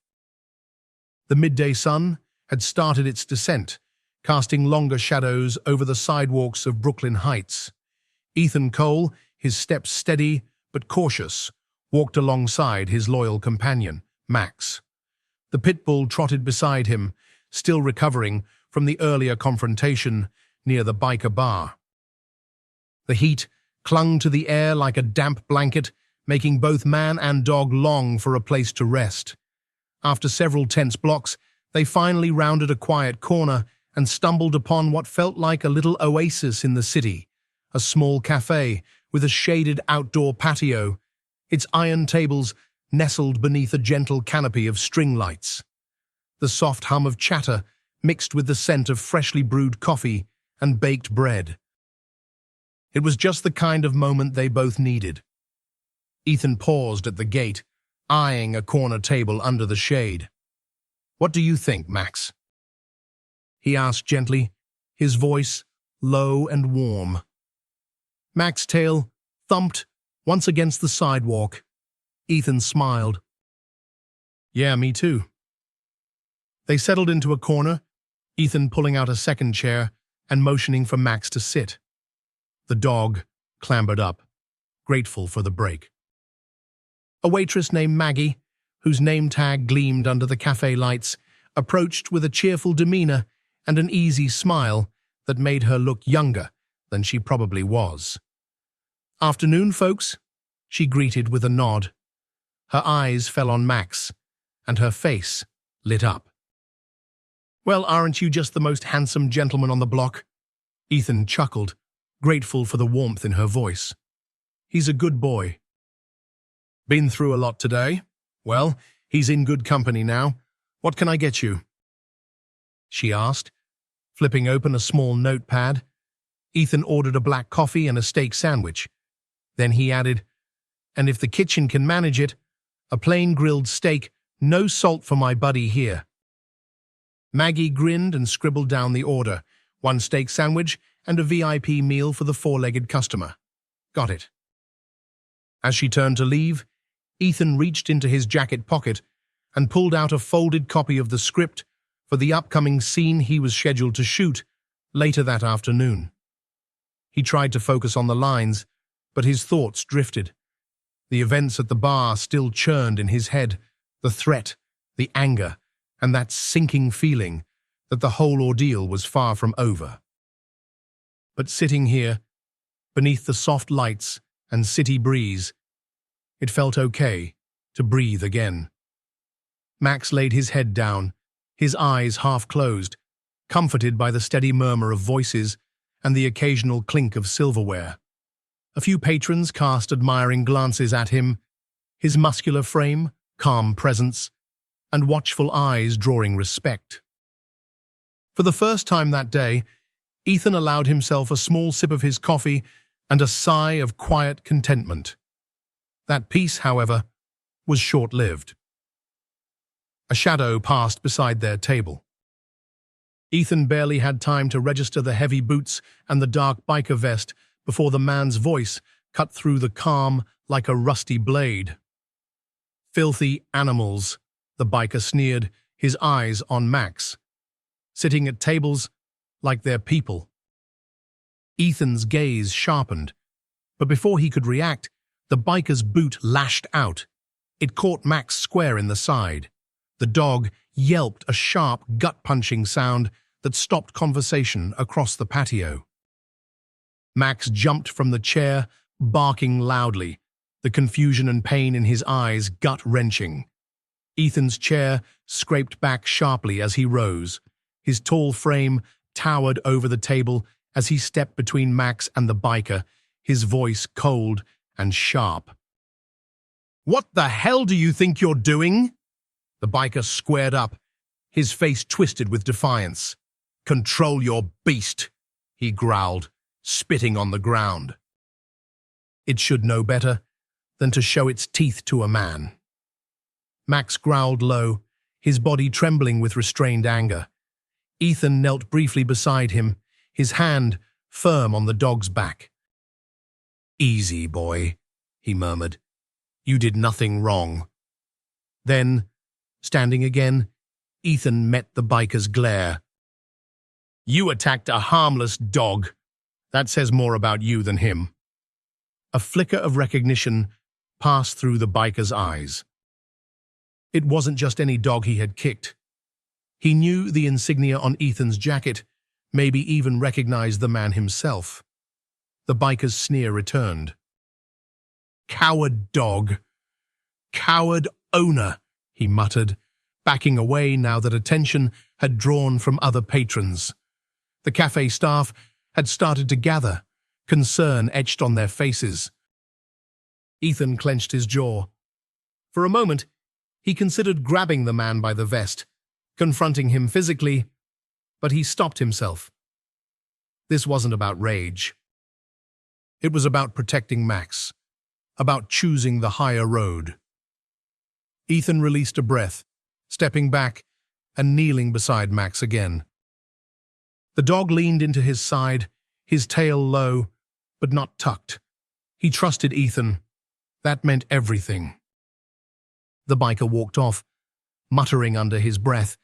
The midday sun had started its descent, casting longer shadows over the sidewalks of Brooklyn Heights. Ethan Cole, his steps steady but cautious, walked alongside his loyal companion, Max. The pit bull trotted beside him, still recovering from the earlier confrontation near the biker bar. The heat clung to the air like a damp blanket, making both man and dog long for a place to rest. After several tense blocks, they finally rounded a quiet corner and stumbled upon what felt like a little oasis in the city, a small cafe with a shaded outdoor patio, its iron tables nestled beneath a gentle canopy of string lights. The soft hum of chatter mixed with the scent of freshly brewed coffee and baked bread. It was just the kind of moment they both needed. Ethan paused at the gate, eyeing a corner table under the shade. "What do you think, Max?" he asked gently, his voice low and warm. Max's tail thumped once against the sidewalk. Ethan smiled. "Yeah, me too." They settled into a corner, Ethan pulling out a second chair and motioning for Max to sit. The dog clambered up, grateful for the break. A waitress named Maggie, whose name tag gleamed under the cafe lights, approached with a cheerful demeanor and an easy smile that made her look younger than she probably was. "Afternoon, folks," she greeted with a nod. Her eyes fell on Max, and her face lit up. "Well, aren't you just the most handsome gentleman on the block?" Ethan chuckled, grateful for the warmth in her voice. "He's a good boy." "Been through a lot today? Well, he's in good company now. What can I get you?" she asked, flipping open a small notepad. Ethan ordered a black coffee and a steak sandwich. Then he added, "And if the kitchen can manage it, a plain grilled steak, no salt for my buddy here." Maggie grinned and scribbled down the order, one steak sandwich and a VIP meal for the four-legged customer. "Got it." As she turned to leave, Ethan reached into his jacket pocket and pulled out a folded copy of the script for the upcoming scene he was scheduled to shoot later that afternoon. He tried to focus on the lines, but his thoughts drifted. The events at the bar still churned in his head, the threat, the anger, and that sinking feeling that the whole ordeal was far from over. But sitting here, beneath the soft lights and city breeze, it felt okay to breathe again. Max laid his head down, his eyes half closed, comforted by the steady murmur of voices and the occasional clink of silverware. A few patrons cast admiring glances at him, his muscular frame, calm presence, and watchful eyes drawing respect. For the first time that day, Ethan allowed himself a small sip of his coffee and a sigh of quiet contentment. That peace, however, was short-lived. A shadow passed beside their table. Ethan barely had time to register the heavy boots and the dark biker vest before the man's voice cut through the calm like a rusty blade. "Filthy animals," the biker sneered, his eyes on Max. "Sitting at tables like they're people." Ethan's gaze sharpened, but before he could react, the biker's boot lashed out. It caught Max square in the side. The dog yelped a sharp, gut-punching sound that stopped conversation across the patio. Max jumped from the chair, barking loudly, the confusion and pain in his eyes gut-wrenching. Ethan's chair scraped back sharply as he rose. His tall frame towered over the table as he stepped between Max and the biker, his voice cold and sharp. "What the hell do you think you're doing?" The biker squared up, his face twisted with defiance. "Control your beast," he growled, spitting on the ground. It should know better than to show its teeth to a man. Max growled low, his body trembling with restrained anger. Ethan knelt briefly beside him, his hand firm on the dog's back. "Easy, boy," he murmured. "You did nothing wrong." Then, standing again, Ethan met the biker's glare. "You attacked a harmless dog. That says more about you than him." A flicker of recognition passed through the biker's eyes. It wasn't just any dog he had kicked. He knew the insignia on Ethan's jacket, maybe even recognized the man himself. The biker's sneer returned. "Coward dog. Coward owner," he muttered, backing away now that attention had drawn from other patrons. The cafe staff had started to gather, concern etched on their faces. Ethan clenched his jaw. For a moment, he considered grabbing the man by the vest, confronting him physically, but he stopped himself. This wasn't about rage. It was about protecting Max, about choosing the higher road. Ethan released a breath, stepping back and kneeling beside Max again. The dog leaned into his side, his tail low, but not tucked. He trusted Ethan. That meant everything. The biker walked off, muttering under his breath,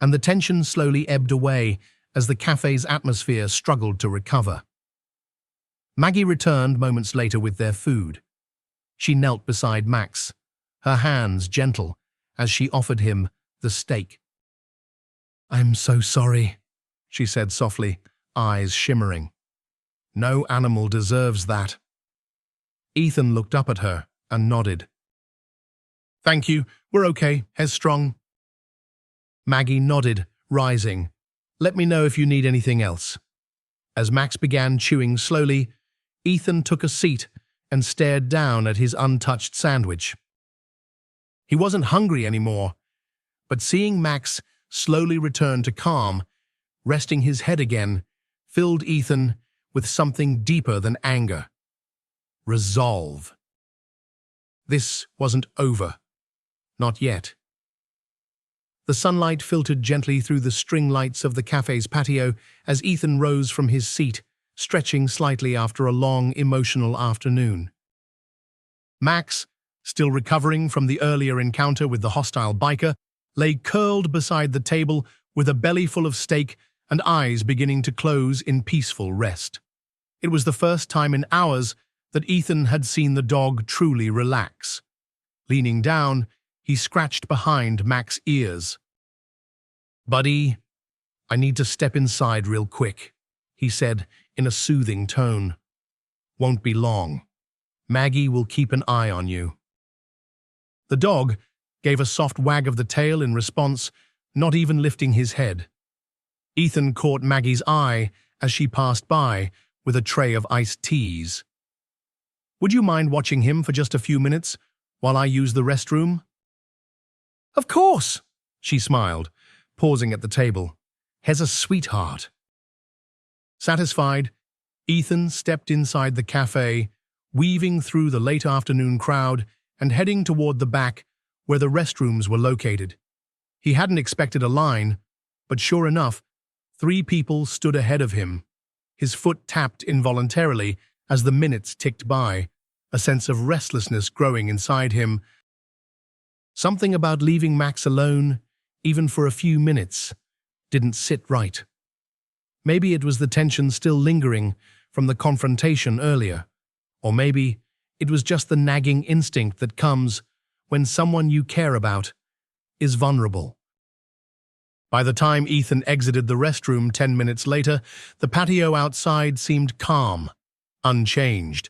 and the tension slowly ebbed away as the cafe's atmosphere struggled to recover. Maggie returned moments later with their food. She knelt beside Max, her hands gentle as she offered him the steak. "I'm so sorry," she said softly, eyes shimmering. "No animal deserves that." Ethan looked up at her and nodded. "Thank you, we're okay, headstrong." Maggie nodded, rising. "Let me know if you need anything else." As Max began chewing slowly, Ethan took a seat and stared down at his untouched sandwich. He wasn't hungry anymore, but seeing Max slowly return to calm, resting his head again, filled Ethan with something deeper than anger. Resolve. This wasn't over. Not yet. The sunlight filtered gently through the string lights of the cafe's patio as Ethan rose from his seat, stretching slightly after a long, emotional afternoon. Max, still recovering from the earlier encounter with the hostile biker, lay curled beside the table with a belly full of steak and eyes beginning to close in peaceful rest. It was the first time in hours that Ethan had seen the dog truly relax. Leaning down, he scratched behind Max's ears. "Buddy, I need to step inside real quick," he said in a soothing tone. "Won't be long. Maggie will keep an eye on you." The dog gave a soft wag of the tail in response, not even lifting his head. Ethan caught Maggie's eye as she passed by with a tray of iced teas. Would you mind watching him for just a few minutes while I use the restroom? Of course, she smiled, pausing at the table. He's a sweetheart. Satisfied, Ethan stepped inside the cafe, weaving through the late afternoon crowd and heading toward the back where the restrooms were located. He hadn't expected a line, but sure enough, 3 people stood ahead of him. His foot tapped involuntarily as the minutes ticked by, a sense of restlessness growing inside him. Something about leaving Max alone, even for a few minutes, didn't sit right. Maybe it was the tension still lingering from the confrontation earlier, or maybe it was just the nagging instinct that comes when someone you care about is vulnerable. By the time Ethan exited the restroom 10 minutes later, the patio outside seemed calm, unchanged.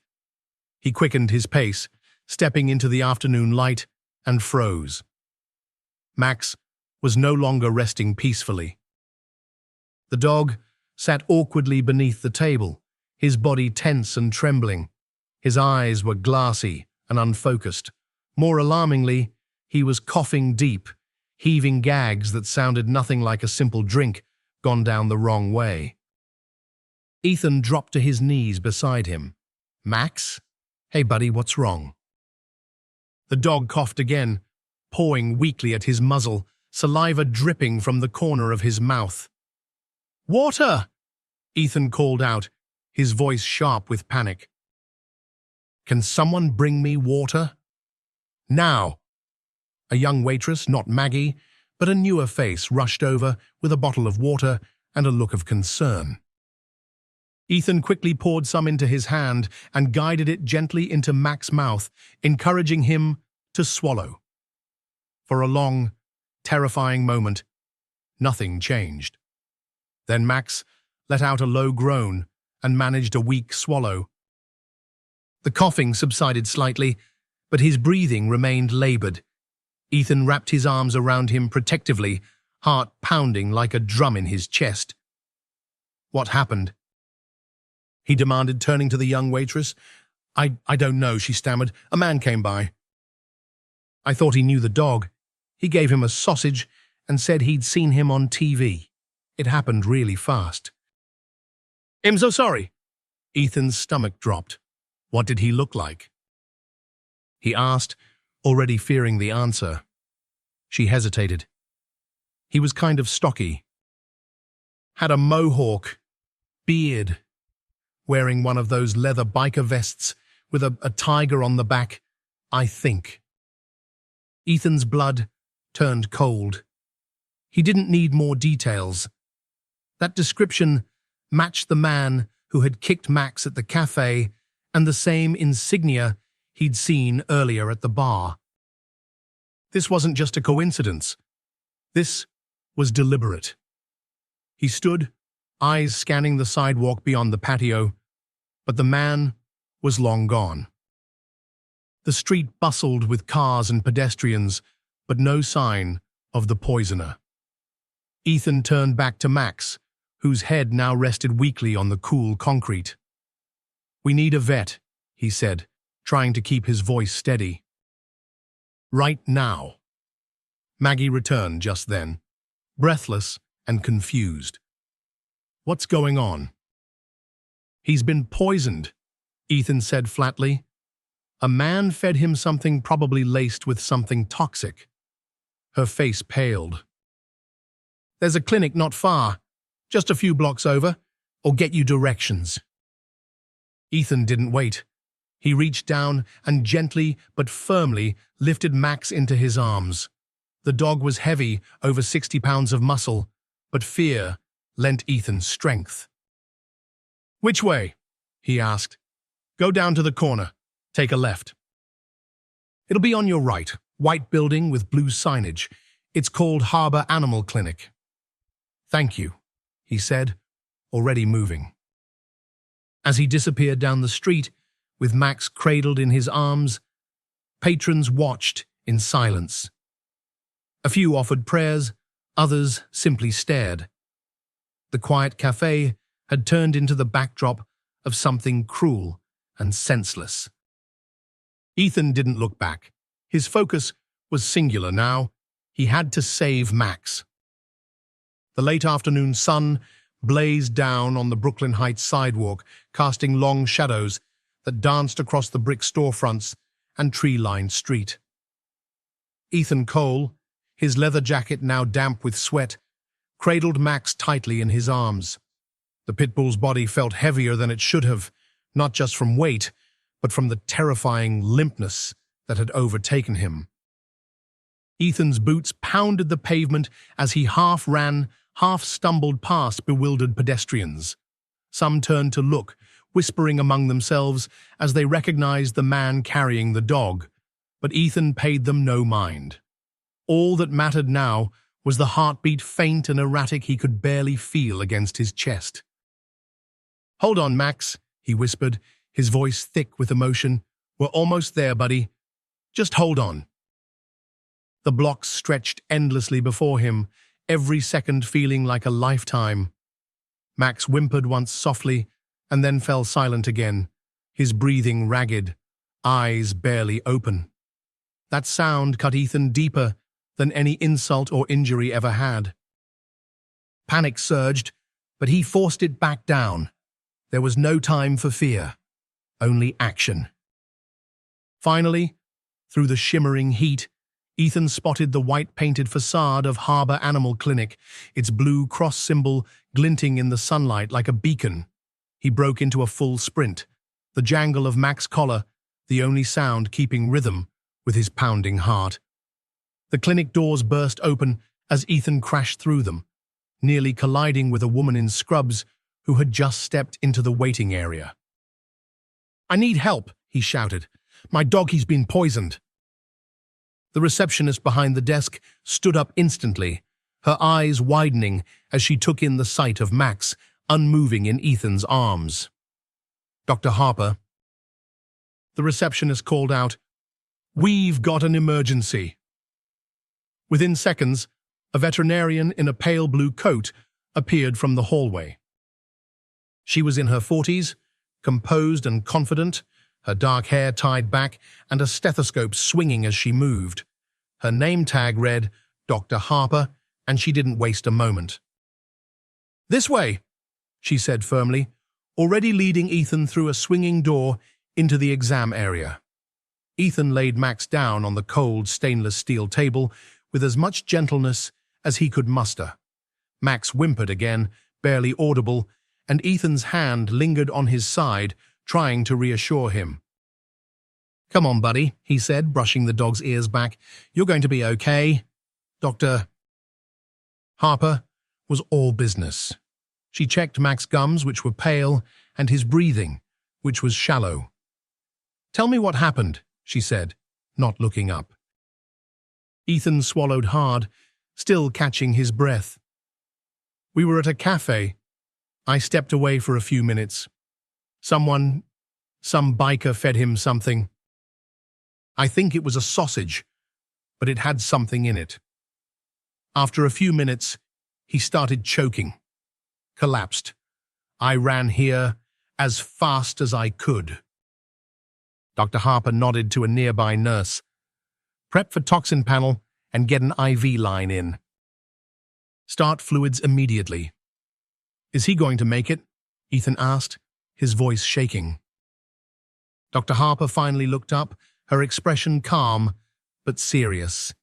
He quickened his pace, stepping into the afternoon light, and froze. Max was no longer resting peacefully. The dog sat awkwardly beneath the table, his body tense and trembling. His eyes were glassy and unfocused. More alarmingly, he was coughing deep, heaving gags that sounded nothing like a simple drink gone down the wrong way. Ethan dropped to his knees beside him. Max? Hey buddy, what's wrong? The dog coughed again, pawing weakly at his muzzle, saliva dripping from the corner of his mouth. Water! Ethan called out, his voice sharp with panic. Can someone bring me water? Now! A young waitress, not Maggie, but a newer face, rushed over with a bottle of water and a look of concern. Ethan quickly poured some into his hand and guided it gently into Max's mouth, encouraging him to swallow. For a long, terrifying moment, nothing changed. Then Max let out a low groan and managed a weak swallow. The coughing subsided slightly, but his breathing remained labored. Ethan wrapped his arms around him protectively, heart pounding like a drum in his chest. What happened? He demanded, turning to the young waitress. I don't know, she stammered. A man came by. I thought he knew the dog. He gave him a sausage and said he'd seen him on TV. It happened really fast. I'm so sorry. Ethan's stomach dropped. What did he look like? He asked, already fearing the answer. She hesitated. He was kind of stocky. Had a mohawk, beard, wearing one of those leather biker vests with a tiger on the back, I think. Ethan's blood turned cold. He didn't need more details. That description matched the man who had kicked Max at the cafe and the same insignia he'd seen earlier at the bar. This wasn't just a coincidence. This was deliberate. He stood, eyes scanning the sidewalk beyond the patio, but the man was long gone. The street bustled with cars and pedestrians, but no sign of the poisoner. Ethan turned back to Max, whose head now rested weakly on the cool concrete. We need a vet, he said, trying to keep his voice steady. Right now. Maggie returned just then, breathless and confused. What's going on? He's been poisoned, Ethan said flatly. A man fed him something probably laced with something toxic. Her face paled. There's a clinic not far, just a few blocks over. I'll get you directions. Ethan didn't wait. He reached down and gently but firmly lifted Max into his arms. The dog was heavy, over 60 pounds of muscle, but fear lent Ethan strength. Which way? He asked. Go down to the corner. Take a left. It'll be on your right, white building with blue signage. It's called Harbor Animal Clinic. Thank you, he said, already moving. As he disappeared down the street, with Max cradled in his arms, patrons watched in silence. A few offered prayers, others simply stared. The quiet cafe had turned into the backdrop of something cruel and senseless. Ethan didn't look back. His focus was singular now. He had to save Max. The late afternoon sun blazed down on the Brooklyn Heights sidewalk, casting long shadows that danced across the brick storefronts and tree-lined street. Ethan Cole, his leather jacket now damp with sweat, cradled Max tightly in his arms. The pit bull's body felt heavier than it should have, not just from weight, but from the terrifying limpness that had overtaken him. Ethan's boots pounded the pavement as he half ran, half stumbled past bewildered pedestrians. Some turned to look, whispering among themselves as they recognized the man carrying the dog, but Ethan paid them no mind. All that mattered now was the heartbeat faint and erratic he could barely feel against his chest. "Hold on, Max," he whispered, his voice thick with emotion. "We're almost there, buddy. Just hold on." The blocks stretched endlessly before him, every second feeling like a lifetime. Max whimpered once softly and then fell silent again, his breathing ragged, eyes barely open. That sound cut Ethan deeper than any insult or injury ever had. Panic surged, but he forced it back down. There was no time for fear, only action. Finally, through the shimmering heat, Ethan spotted the white-painted facade of Harbor Animal Clinic, its blue cross symbol glinting in the sunlight like a beacon. He broke into a full sprint, the jangle of Max's collar, the only sound keeping rhythm with his pounding heart. The clinic doors burst open as Ethan crashed through them, nearly colliding with a woman in scrubs who had just stepped into the waiting area. "I need help," he shouted. "My dog, he's been poisoned." The receptionist behind the desk stood up instantly, her eyes widening as she took in the sight of Max, unmoving in Ethan's arms. "Dr. Harper." The receptionist called out, "We've got an emergency." Within seconds, a veterinarian in a pale blue coat appeared from the hallway. She was in her 40s, composed and confident, her dark hair tied back and a stethoscope swinging as she moved. Her name tag read Dr. Harper, and she didn't waste a moment. "This way," she said firmly, already leading Ethan through a swinging door into the exam area. Ethan laid Max down on the cold stainless steel table with as much gentleness as he could muster. Max whimpered again, barely audible, and Ethan's hand lingered on his side, trying to reassure him. "Come on, buddy," he said, brushing the dog's ears back. "You're going to be okay." Dr. Harper was all business. She checked Max's gums, which were pale, and his breathing, which was shallow. "Tell me what happened," she said, not looking up. Ethan swallowed hard, still catching his breath. "We were at a cafe. I stepped away for a few minutes. Some biker fed him something. I think it was a sausage, but it had something in it. After a few minutes, he started choking, collapsed. I ran here as fast as I could." Dr. Harper nodded to a nearby nurse. "Prep for toxin panel and get an IV line in. Start fluids immediately." "Is he going to make it?" Ethan asked, his voice shaking. Dr. Harper finally looked up, her expression calm but serious.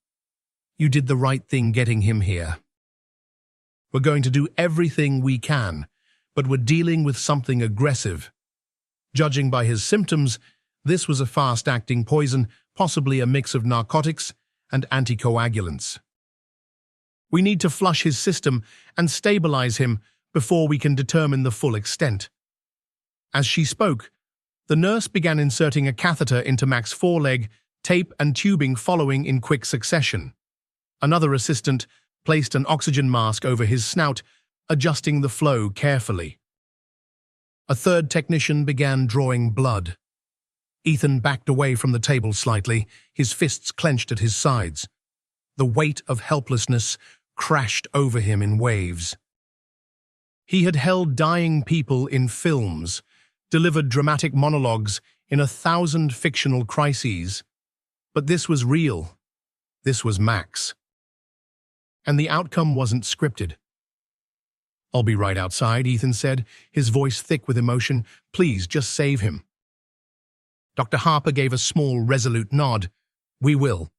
"You did the right thing getting him here. We're going to do everything we can, but we're dealing with something aggressive. Judging by his symptoms, this was a fast-acting poison, possibly a mix of narcotics and anticoagulants. We need to flush his system and stabilize him before we can determine the full extent." As she spoke, the nurse began inserting a catheter into Max's foreleg, tape and tubing following in quick succession. Another assistant placed an oxygen mask over his snout, adjusting the flow carefully. A third technician began drawing blood. Ethan backed away from the table slightly, his fists clenched at his sides. The weight of helplessness crashed over him in waves. He had held dying people in films, delivered dramatic monologues in 1,000 fictional crises. But this was real. This was Max. And the outcome wasn't scripted. "I'll be right outside," Ethan said, his voice thick with emotion. "Please, just save him." Dr. Harper gave a small, resolute nod. "We will.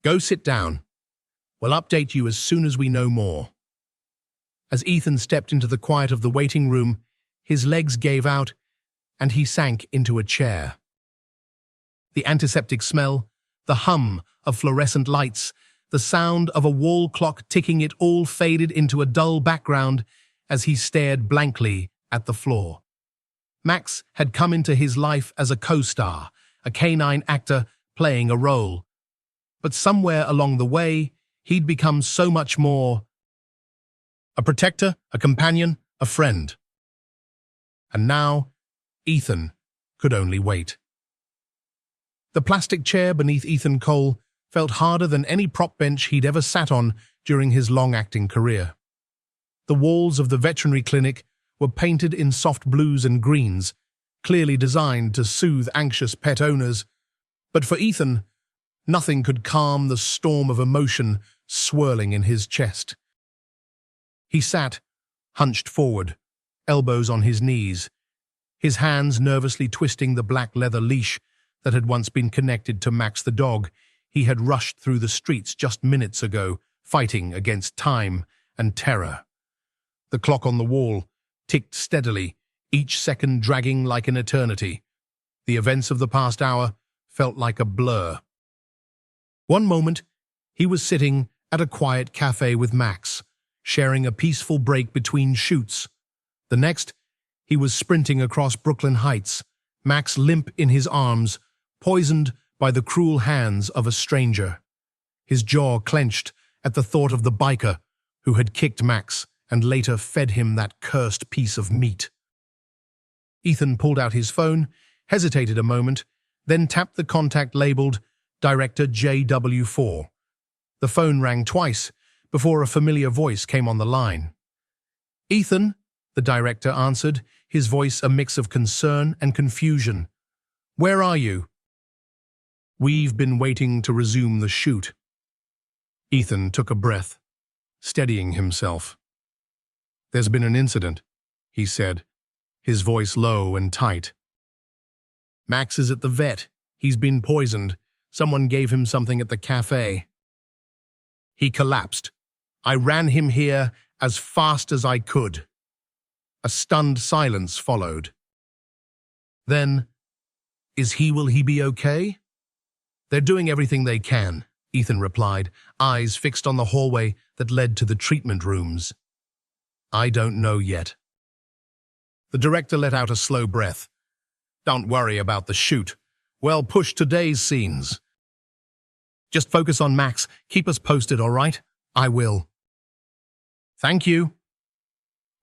Go sit down. We'll update you as soon as we know more." As Ethan stepped into the quiet of the waiting room, his legs gave out, and he sank into a chair. The antiseptic smell, the hum of fluorescent lights, the sound of a wall clock ticking, it all faded into a dull background as he stared blankly at the floor. Max had come into his life as a co-star, a canine actor playing a role. But somewhere along the way, he'd become so much more. A protector, a companion, a friend. And now, Ethan could only wait. The plastic chair beneath Ethan Cole felt harder than any prop bench he'd ever sat on during his long acting career. The walls of the veterinary clinic were painted in soft blues and greens, clearly designed to soothe anxious pet owners. But for Ethan, nothing could calm the storm of emotion swirling in his chest. He sat, hunched forward, elbows on his knees, his hands nervously twisting the black leather leash that had once been connected to Max the dog. He had rushed through the streets just minutes ago, fighting against time and terror. The clock on the wall ticked steadily, each second dragging like an eternity. The events of the past hour felt like a blur. One moment, he was sitting at a quiet cafe with Max, sharing a peaceful break between shoots. The next, he was sprinting across Brooklyn Heights, Max limp in his arms, poisoned by the cruel hands of a stranger. His jaw clenched at the thought of the biker who had kicked Max and later fed him that cursed piece of meat. Ethan pulled out his phone, hesitated a moment, then tapped the contact labeled Director JW4. The phone rang twice before a familiar voice came on the line. "Ethan," the director answered, his voice a mix of concern and confusion. "Where are you?" "We've been waiting to resume the shoot." Ethan took a breath, steadying himself. "There's been an incident," he said, his voice low and tight. "Max is at the vet. He's been poisoned. Someone gave him something at the cafe. He collapsed. I ran him here as fast as I could." A stunned silence followed. Then, will he be okay?" "They're doing everything they can," Ethan replied, eyes fixed on the hallway that led to the treatment rooms. "I don't know yet." The director let out a slow breath. "Don't worry about the shoot. We'll push today's scenes. Just focus on Max. Keep us posted, all right?" "I will." "Thank you."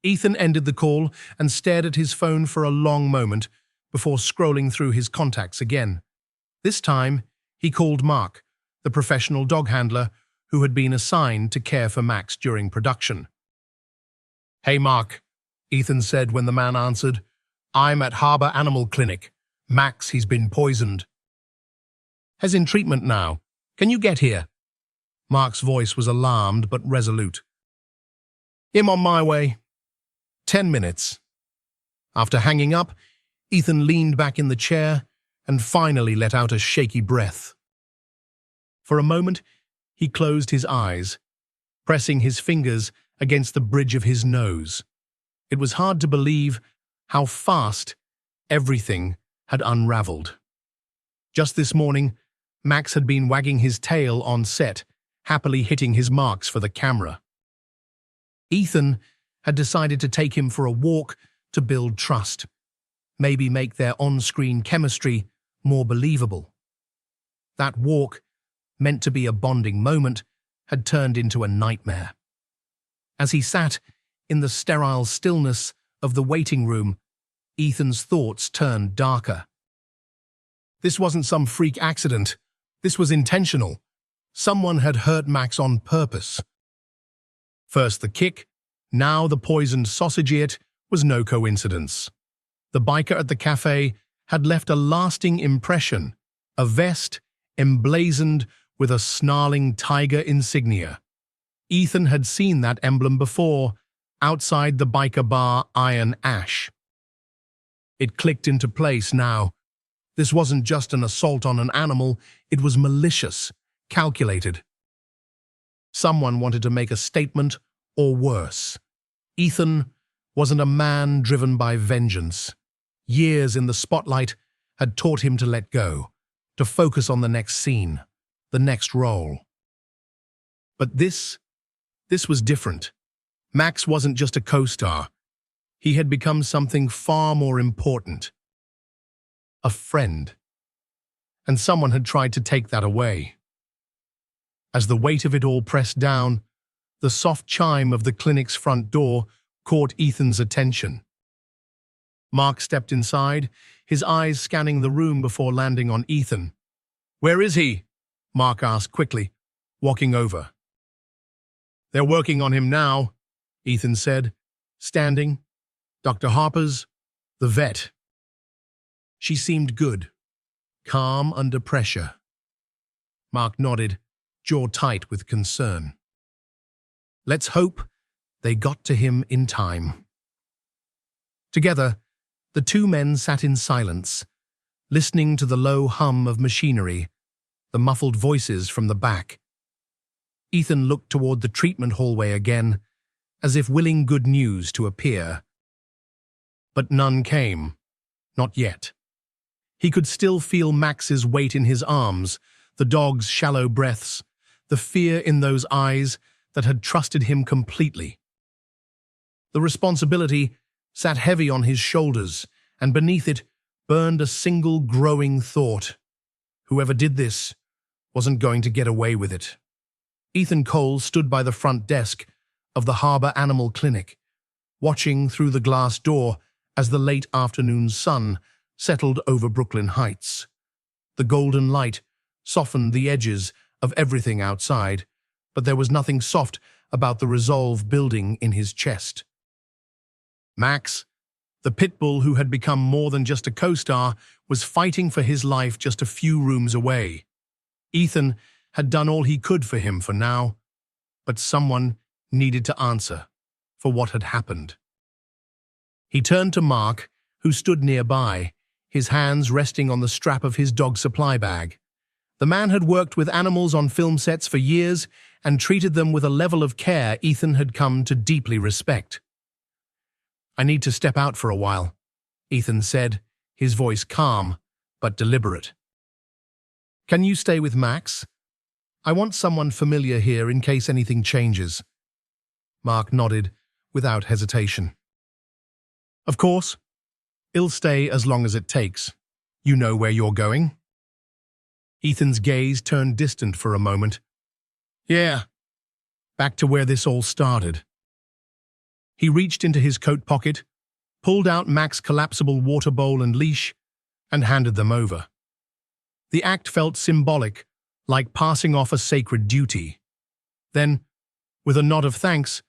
Ethan ended the call and stared at his phone for a long moment before scrolling through his contacts again. This time, he called Mark, the professional dog handler who had been assigned to care for Max during production. "Hey, Mark," Ethan said when the man answered. "I'm at Harbor Animal Clinic. Max, he's been poisoned. He's in treatment now. Can you get here?" Mark's voice was alarmed but resolute. "I'm on my way. 10 minutes. After hanging up, Ethan leaned back in the chair and finally let out a shaky breath. For a moment, he closed his eyes, pressing his fingers against the bridge of his nose. It was hard to believe how fast everything had unraveled. Just this morning, Max had been wagging his tail on set, happily hitting his marks for the camera. Ethan had decided to take him for a walk to build trust, maybe make their on-screen chemistry more believable. That walk, meant to be a bonding moment, had turned into a nightmare. As he sat in the sterile stillness of the waiting room, Ethan's thoughts turned darker. This wasn't some freak accident. This was intentional. Someone had hurt Max on purpose. First the kick, now the poisoned sausage eat was no coincidence. The biker at the cafe had left a lasting impression, a vest emblazoned with a snarling tiger insignia. Ethan had seen that emblem before, outside the biker bar Iron Ash. It clicked into place now. This wasn't just an assault on an animal, it was malicious, calculated. Someone wanted to make a statement, or worse. Ethan wasn't a man driven by vengeance. Years in the spotlight had taught him to let go, to focus on the next scene, the next role. But this was different. Max wasn't just a co-star. He had become something far more important. A friend. And someone had tried to take that away. As the weight of it all pressed down, the soft chime of the clinic's front door caught Ethan's attention. Mark stepped inside, his eyes scanning the room before landing on Ethan. "Where is he?" Mark asked quickly, walking over. "They're working on him now," Ethan said, standing. "Dr. Harper's, the vet." She seemed good, calm under pressure. Mark nodded, jaw tight with concern. Let's hope they got to him in time. Together, the two men sat in silence, listening to the low hum of machinery, the muffled voices from the back. Ethan looked toward the treatment hallway again, as if willing good news to appear. But none came, not yet. He could still feel Max's weight in his arms, the dog's shallow breaths, the fear in those eyes that had trusted him completely. The responsibility sat heavy on his shoulders, and beneath it burned a single growing thought. Whoever did this wasn't going to get away with it. Ethan Cole stood by the front desk of the Harbor Animal Clinic, watching through the glass door as the late afternoon sun settled over Brooklyn Heights. The golden light softened the edges of everything outside, but there was nothing soft about the resolve building in his chest. Max, the pit bull who had become more than just a co-star, was fighting for his life just a few rooms away. Ethan had done all he could for him for now, but someone needed to answer for what had happened. He turned to Mark, who stood nearby, his hands resting on the strap of his dog supply bag. The man had worked with animals on film sets for years and treated them with a level of care Ethan had come to deeply respect. "I need to step out for a while," Ethan said, his voice calm but deliberate. "Can you stay with Max? I want someone familiar here in case anything changes." Mark nodded without hesitation. "Of course. I'll stay as long as it takes. You know where you're going?" Ethan's gaze turned distant for a moment. "Yeah, back to where this all started." He reached into his coat pocket, pulled out Max's collapsible water bowl and leash, and handed them over. The act felt symbolic, like passing off a sacred duty. Then, with a nod of thanks,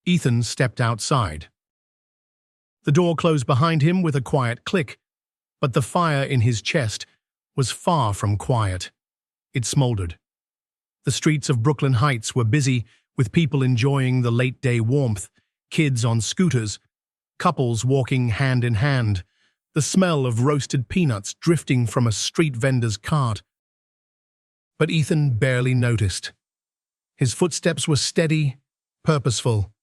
Ethan stepped outside. The door closed behind him with a quiet click, but the fire in his chest was far from quiet. It smoldered. The streets of Brooklyn Heights were busy with people enjoying the late-day warmth, kids on scooters, couples walking hand in hand, the smell of roasted peanuts drifting from a street vendor's cart. But Ethan barely noticed. His footsteps were steady, purposeful,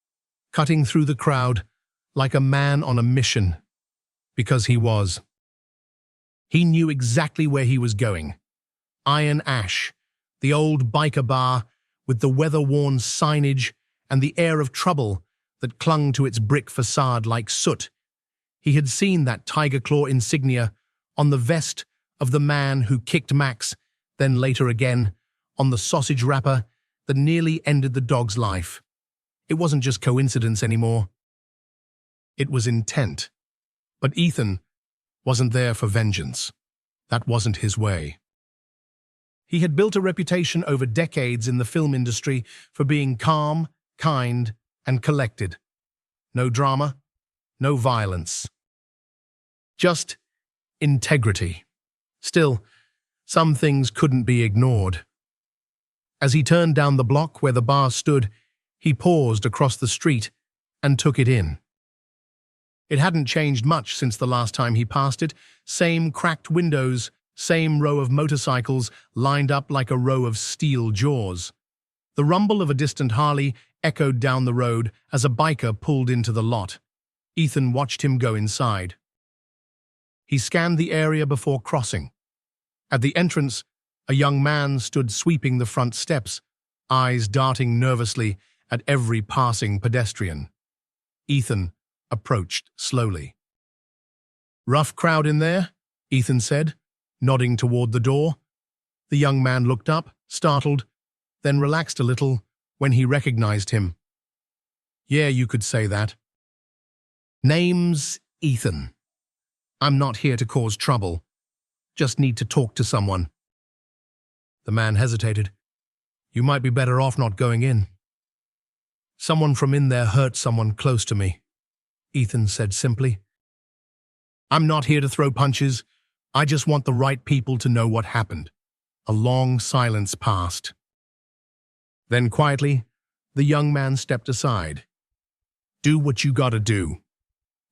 cutting through the crowd like a man on a mission, because he was. He knew exactly where he was going. Iron Ash, the old biker bar with the weather-worn signage and the air of trouble that clung to its brick facade like soot. He had seen that tiger claw insignia on the vest of the man who kicked Max, then later again on the sausage wrapper that nearly ended the dog's life. It wasn't just coincidence anymore. It was intent. But Ethan wasn't there for vengeance. That wasn't his way. He had built a reputation over decades in the film industry for being calm, kind, and collected. No drama, no violence. Just integrity. Still, some things couldn't be ignored. As he turned down the block where the bar stood, he paused across the street and took it in. It hadn't changed much since the last time he passed it. Same cracked windows, same row of motorcycles lined up like a row of steel jaws. The rumble of a distant Harley echoed down the road as a biker pulled into the lot. Ethan watched him go inside. He scanned the area before crossing. At the entrance, a young man stood sweeping the front steps, eyes darting nervously at every passing pedestrian. Ethan approached slowly. "Rough crowd in there?" Ethan said, nodding toward the door. The young man looked up, startled, then relaxed a little when he recognized him. "Yeah, you could say that." "Name's Ethan. I'm not here to cause trouble. Just need to talk to someone." The man hesitated. "You might be better off not going in." "Someone from in there hurt someone close to me," Ethan said simply. "I'm not here to throw punches. I just want the right people to know what happened." A long silence passed. Then quietly, the young man stepped aside. "Do what you gotta do."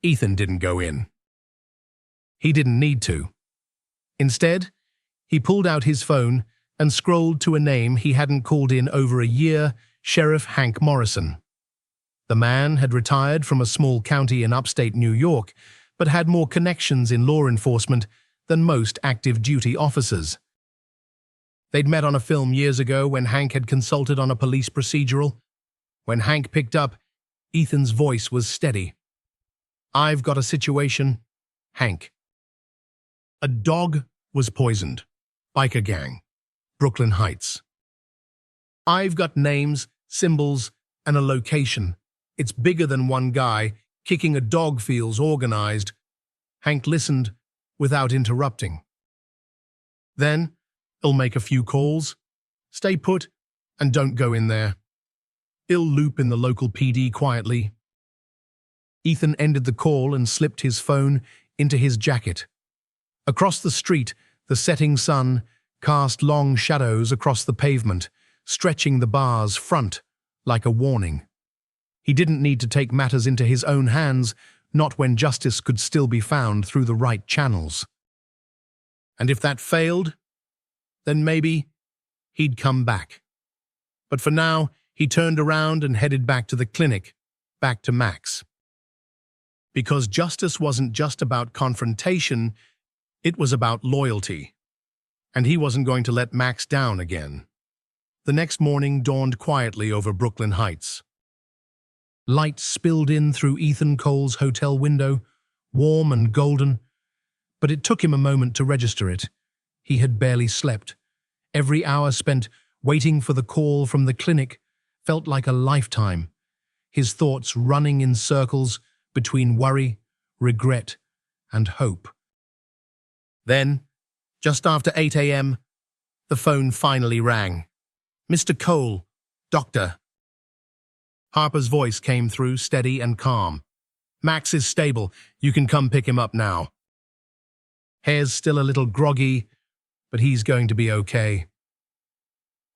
Ethan didn't go in. He didn't need to. Instead, he pulled out his phone and scrolled to a name he hadn't called in over a year, Sheriff Hank Morrison. The man had retired from a small county in upstate New York, but had more connections in law enforcement than most active duty officers. They'd met on a film years ago when Hank had consulted on a police procedural. When Hank picked up, Ethan's voice was steady. "I've got a situation, Hank." A dog was poisoned. Biker gang. Brooklyn Heights. "I've got names, symbols, and a location. It's bigger than one guy. Kicking a dog feels organized." Hank listened without interrupting. "Then, I'll make a few calls. Stay put and don't go in there. I'll loop in the local PD quietly." Ethan ended the call and slipped his phone into his jacket. Across the street, the setting sun cast long shadows across the pavement, stretching the bar's front like a warning. He didn't need to take matters into his own hands, not when justice could still be found through the right channels. And if that failed, then maybe he'd come back. But for now, he turned around and headed back to the clinic, back to Max. Because justice wasn't just about confrontation, it was about loyalty. And he wasn't going to let Max down again. The next morning dawned quietly over Brooklyn Heights. Light spilled in through Ethan Cole's hotel window, warm and golden, but it took him a moment to register it. He had barely slept. Every hour spent waiting for the call from the clinic felt like a lifetime, his thoughts running in circles between worry, regret, and hope. Then, just after 8 a.m., the phone finally rang. "Mr. Cole, doctor." Harper's voice came through, steady and calm. "Max is stable. You can come pick him up now. Hair's still a little groggy, but he's going to be okay."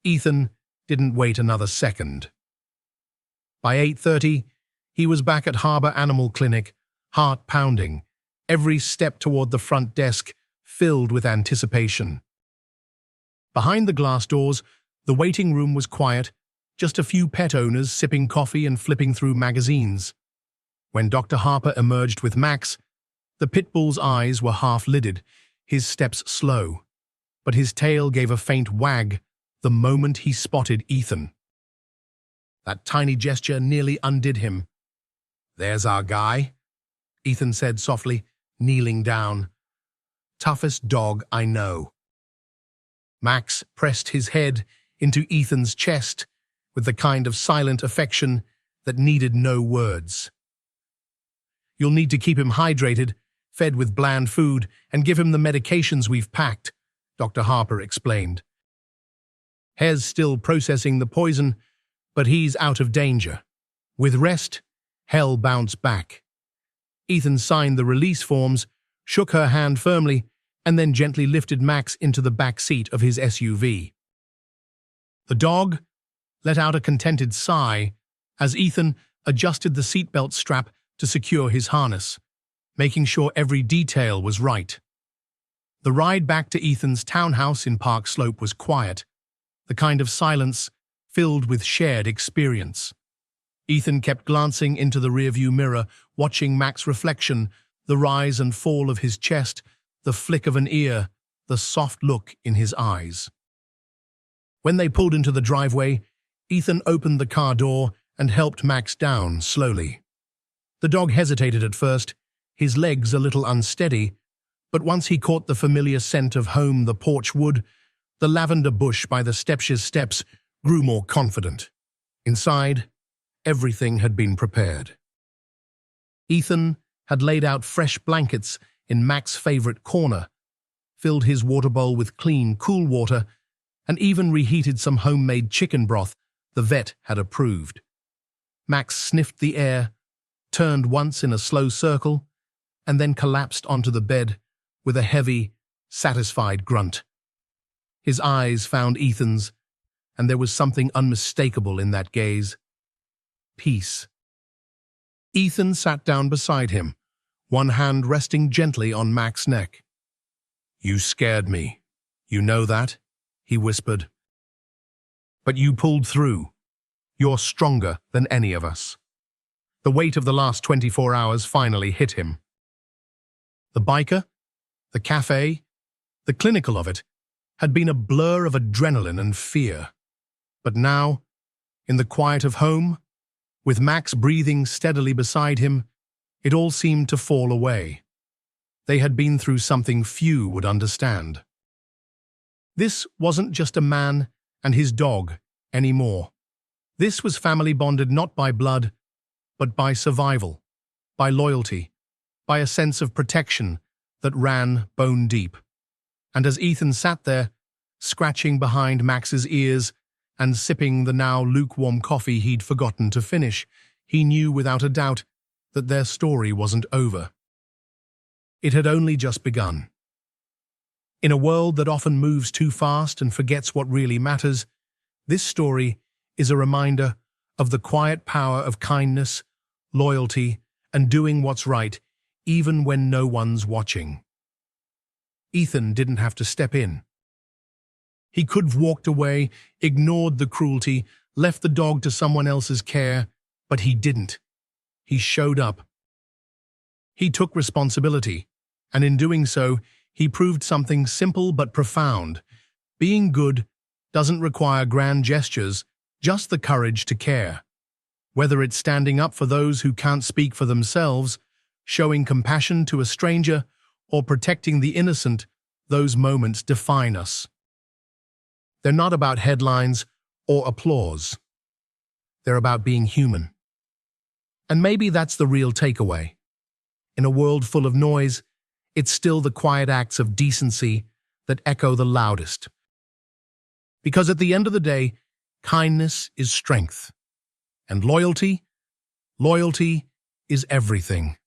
Ethan didn't wait another second. By 8:30, he was back at Harbor Animal Clinic, heart pounding, every step toward the front desk filled with anticipation. Behind the glass doors, the waiting room was quiet, just a few pet owners sipping coffee and flipping through magazines. When Dr. Harper emerged with Max, the pit bull's eyes were half-lidded, his steps slow, but his tail gave a faint wag the moment he spotted Ethan. That tiny gesture nearly undid him. "There's our guy," Ethan said softly, kneeling down. "Toughest dog I know." Max pressed his head into Ethan's chest with the kind of silent affection that needed no words. "You'll need to keep him hydrated, fed with bland food, and give him the medications we've packed," Dr. Harper explained. "Hez still processing the poison, but he's out of danger. With rest, he'll bounce back." Ethan signed the release forms, shook her hand firmly, and then gently lifted Max into the back seat of his SUV. The dog let out a contented sigh as Ethan adjusted the seatbelt strap to secure his harness, making sure every detail was right. The ride back to Ethan's townhouse in Park Slope was quiet, the kind of silence filled with shared experience. Ethan kept glancing into the rearview mirror, watching Max's reflection, the rise and fall of his chest, the flick of an ear, the soft look in his eyes. When they pulled into the driveway, Ethan opened the car door and helped Max down slowly. The dog hesitated at first, his legs a little unsteady, but once he caught the familiar scent of home, the porch wood, the lavender bush by the steps grew more confident. Inside, everything had been prepared. Ethan had laid out fresh blankets in Max's favorite corner, filled his water bowl with clean, cool water, and even reheated some homemade chicken broth the vet had approved. Max sniffed the air, turned once in a slow circle, and then collapsed onto the bed with a heavy, satisfied grunt. His eyes found Ethan's, and there was something unmistakable in that gaze. Peace. Ethan sat down beside him, one hand resting gently on Max's neck. "You scared me. You know that?" he whispered. "But you pulled through. You're stronger than any of us." The weight of the last 24 hours finally hit him. The biker, the cafe, the clinical of it, had been a blur of adrenaline and fear. But now, in the quiet of home, with Max breathing steadily beside him, it all seemed to fall away. They had been through something few would understand. This wasn't just a man and his dog anymore. This was family bonded not by blood, but by survival, by loyalty, by a sense of protection that ran bone deep. And as Ethan sat there, scratching behind Max's ears and sipping the now lukewarm coffee he'd forgotten to finish, he knew without a doubt that their story wasn't over. It had only just begun. In a world that often moves too fast and forgets what really matters, this story is a reminder of the quiet power of kindness, loyalty, and doing what's right, even when no one's watching. Ethan didn't have to step in. He could have walked away, ignored the cruelty, left the dog to someone else's care, but he didn't. He showed up. He took responsibility, and in doing so, he proved something simple but profound. Being good doesn't require grand gestures, just the courage to care. Whether it's standing up for those who can't speak for themselves, showing compassion to a stranger, or protecting the innocent, those moments define us. They're not about headlines or applause. They're about being human. And maybe that's the real takeaway. In a world full of noise, it's still the quiet acts of decency that echo the loudest. Because at the end of the day, kindness is strength. And loyalty is everything.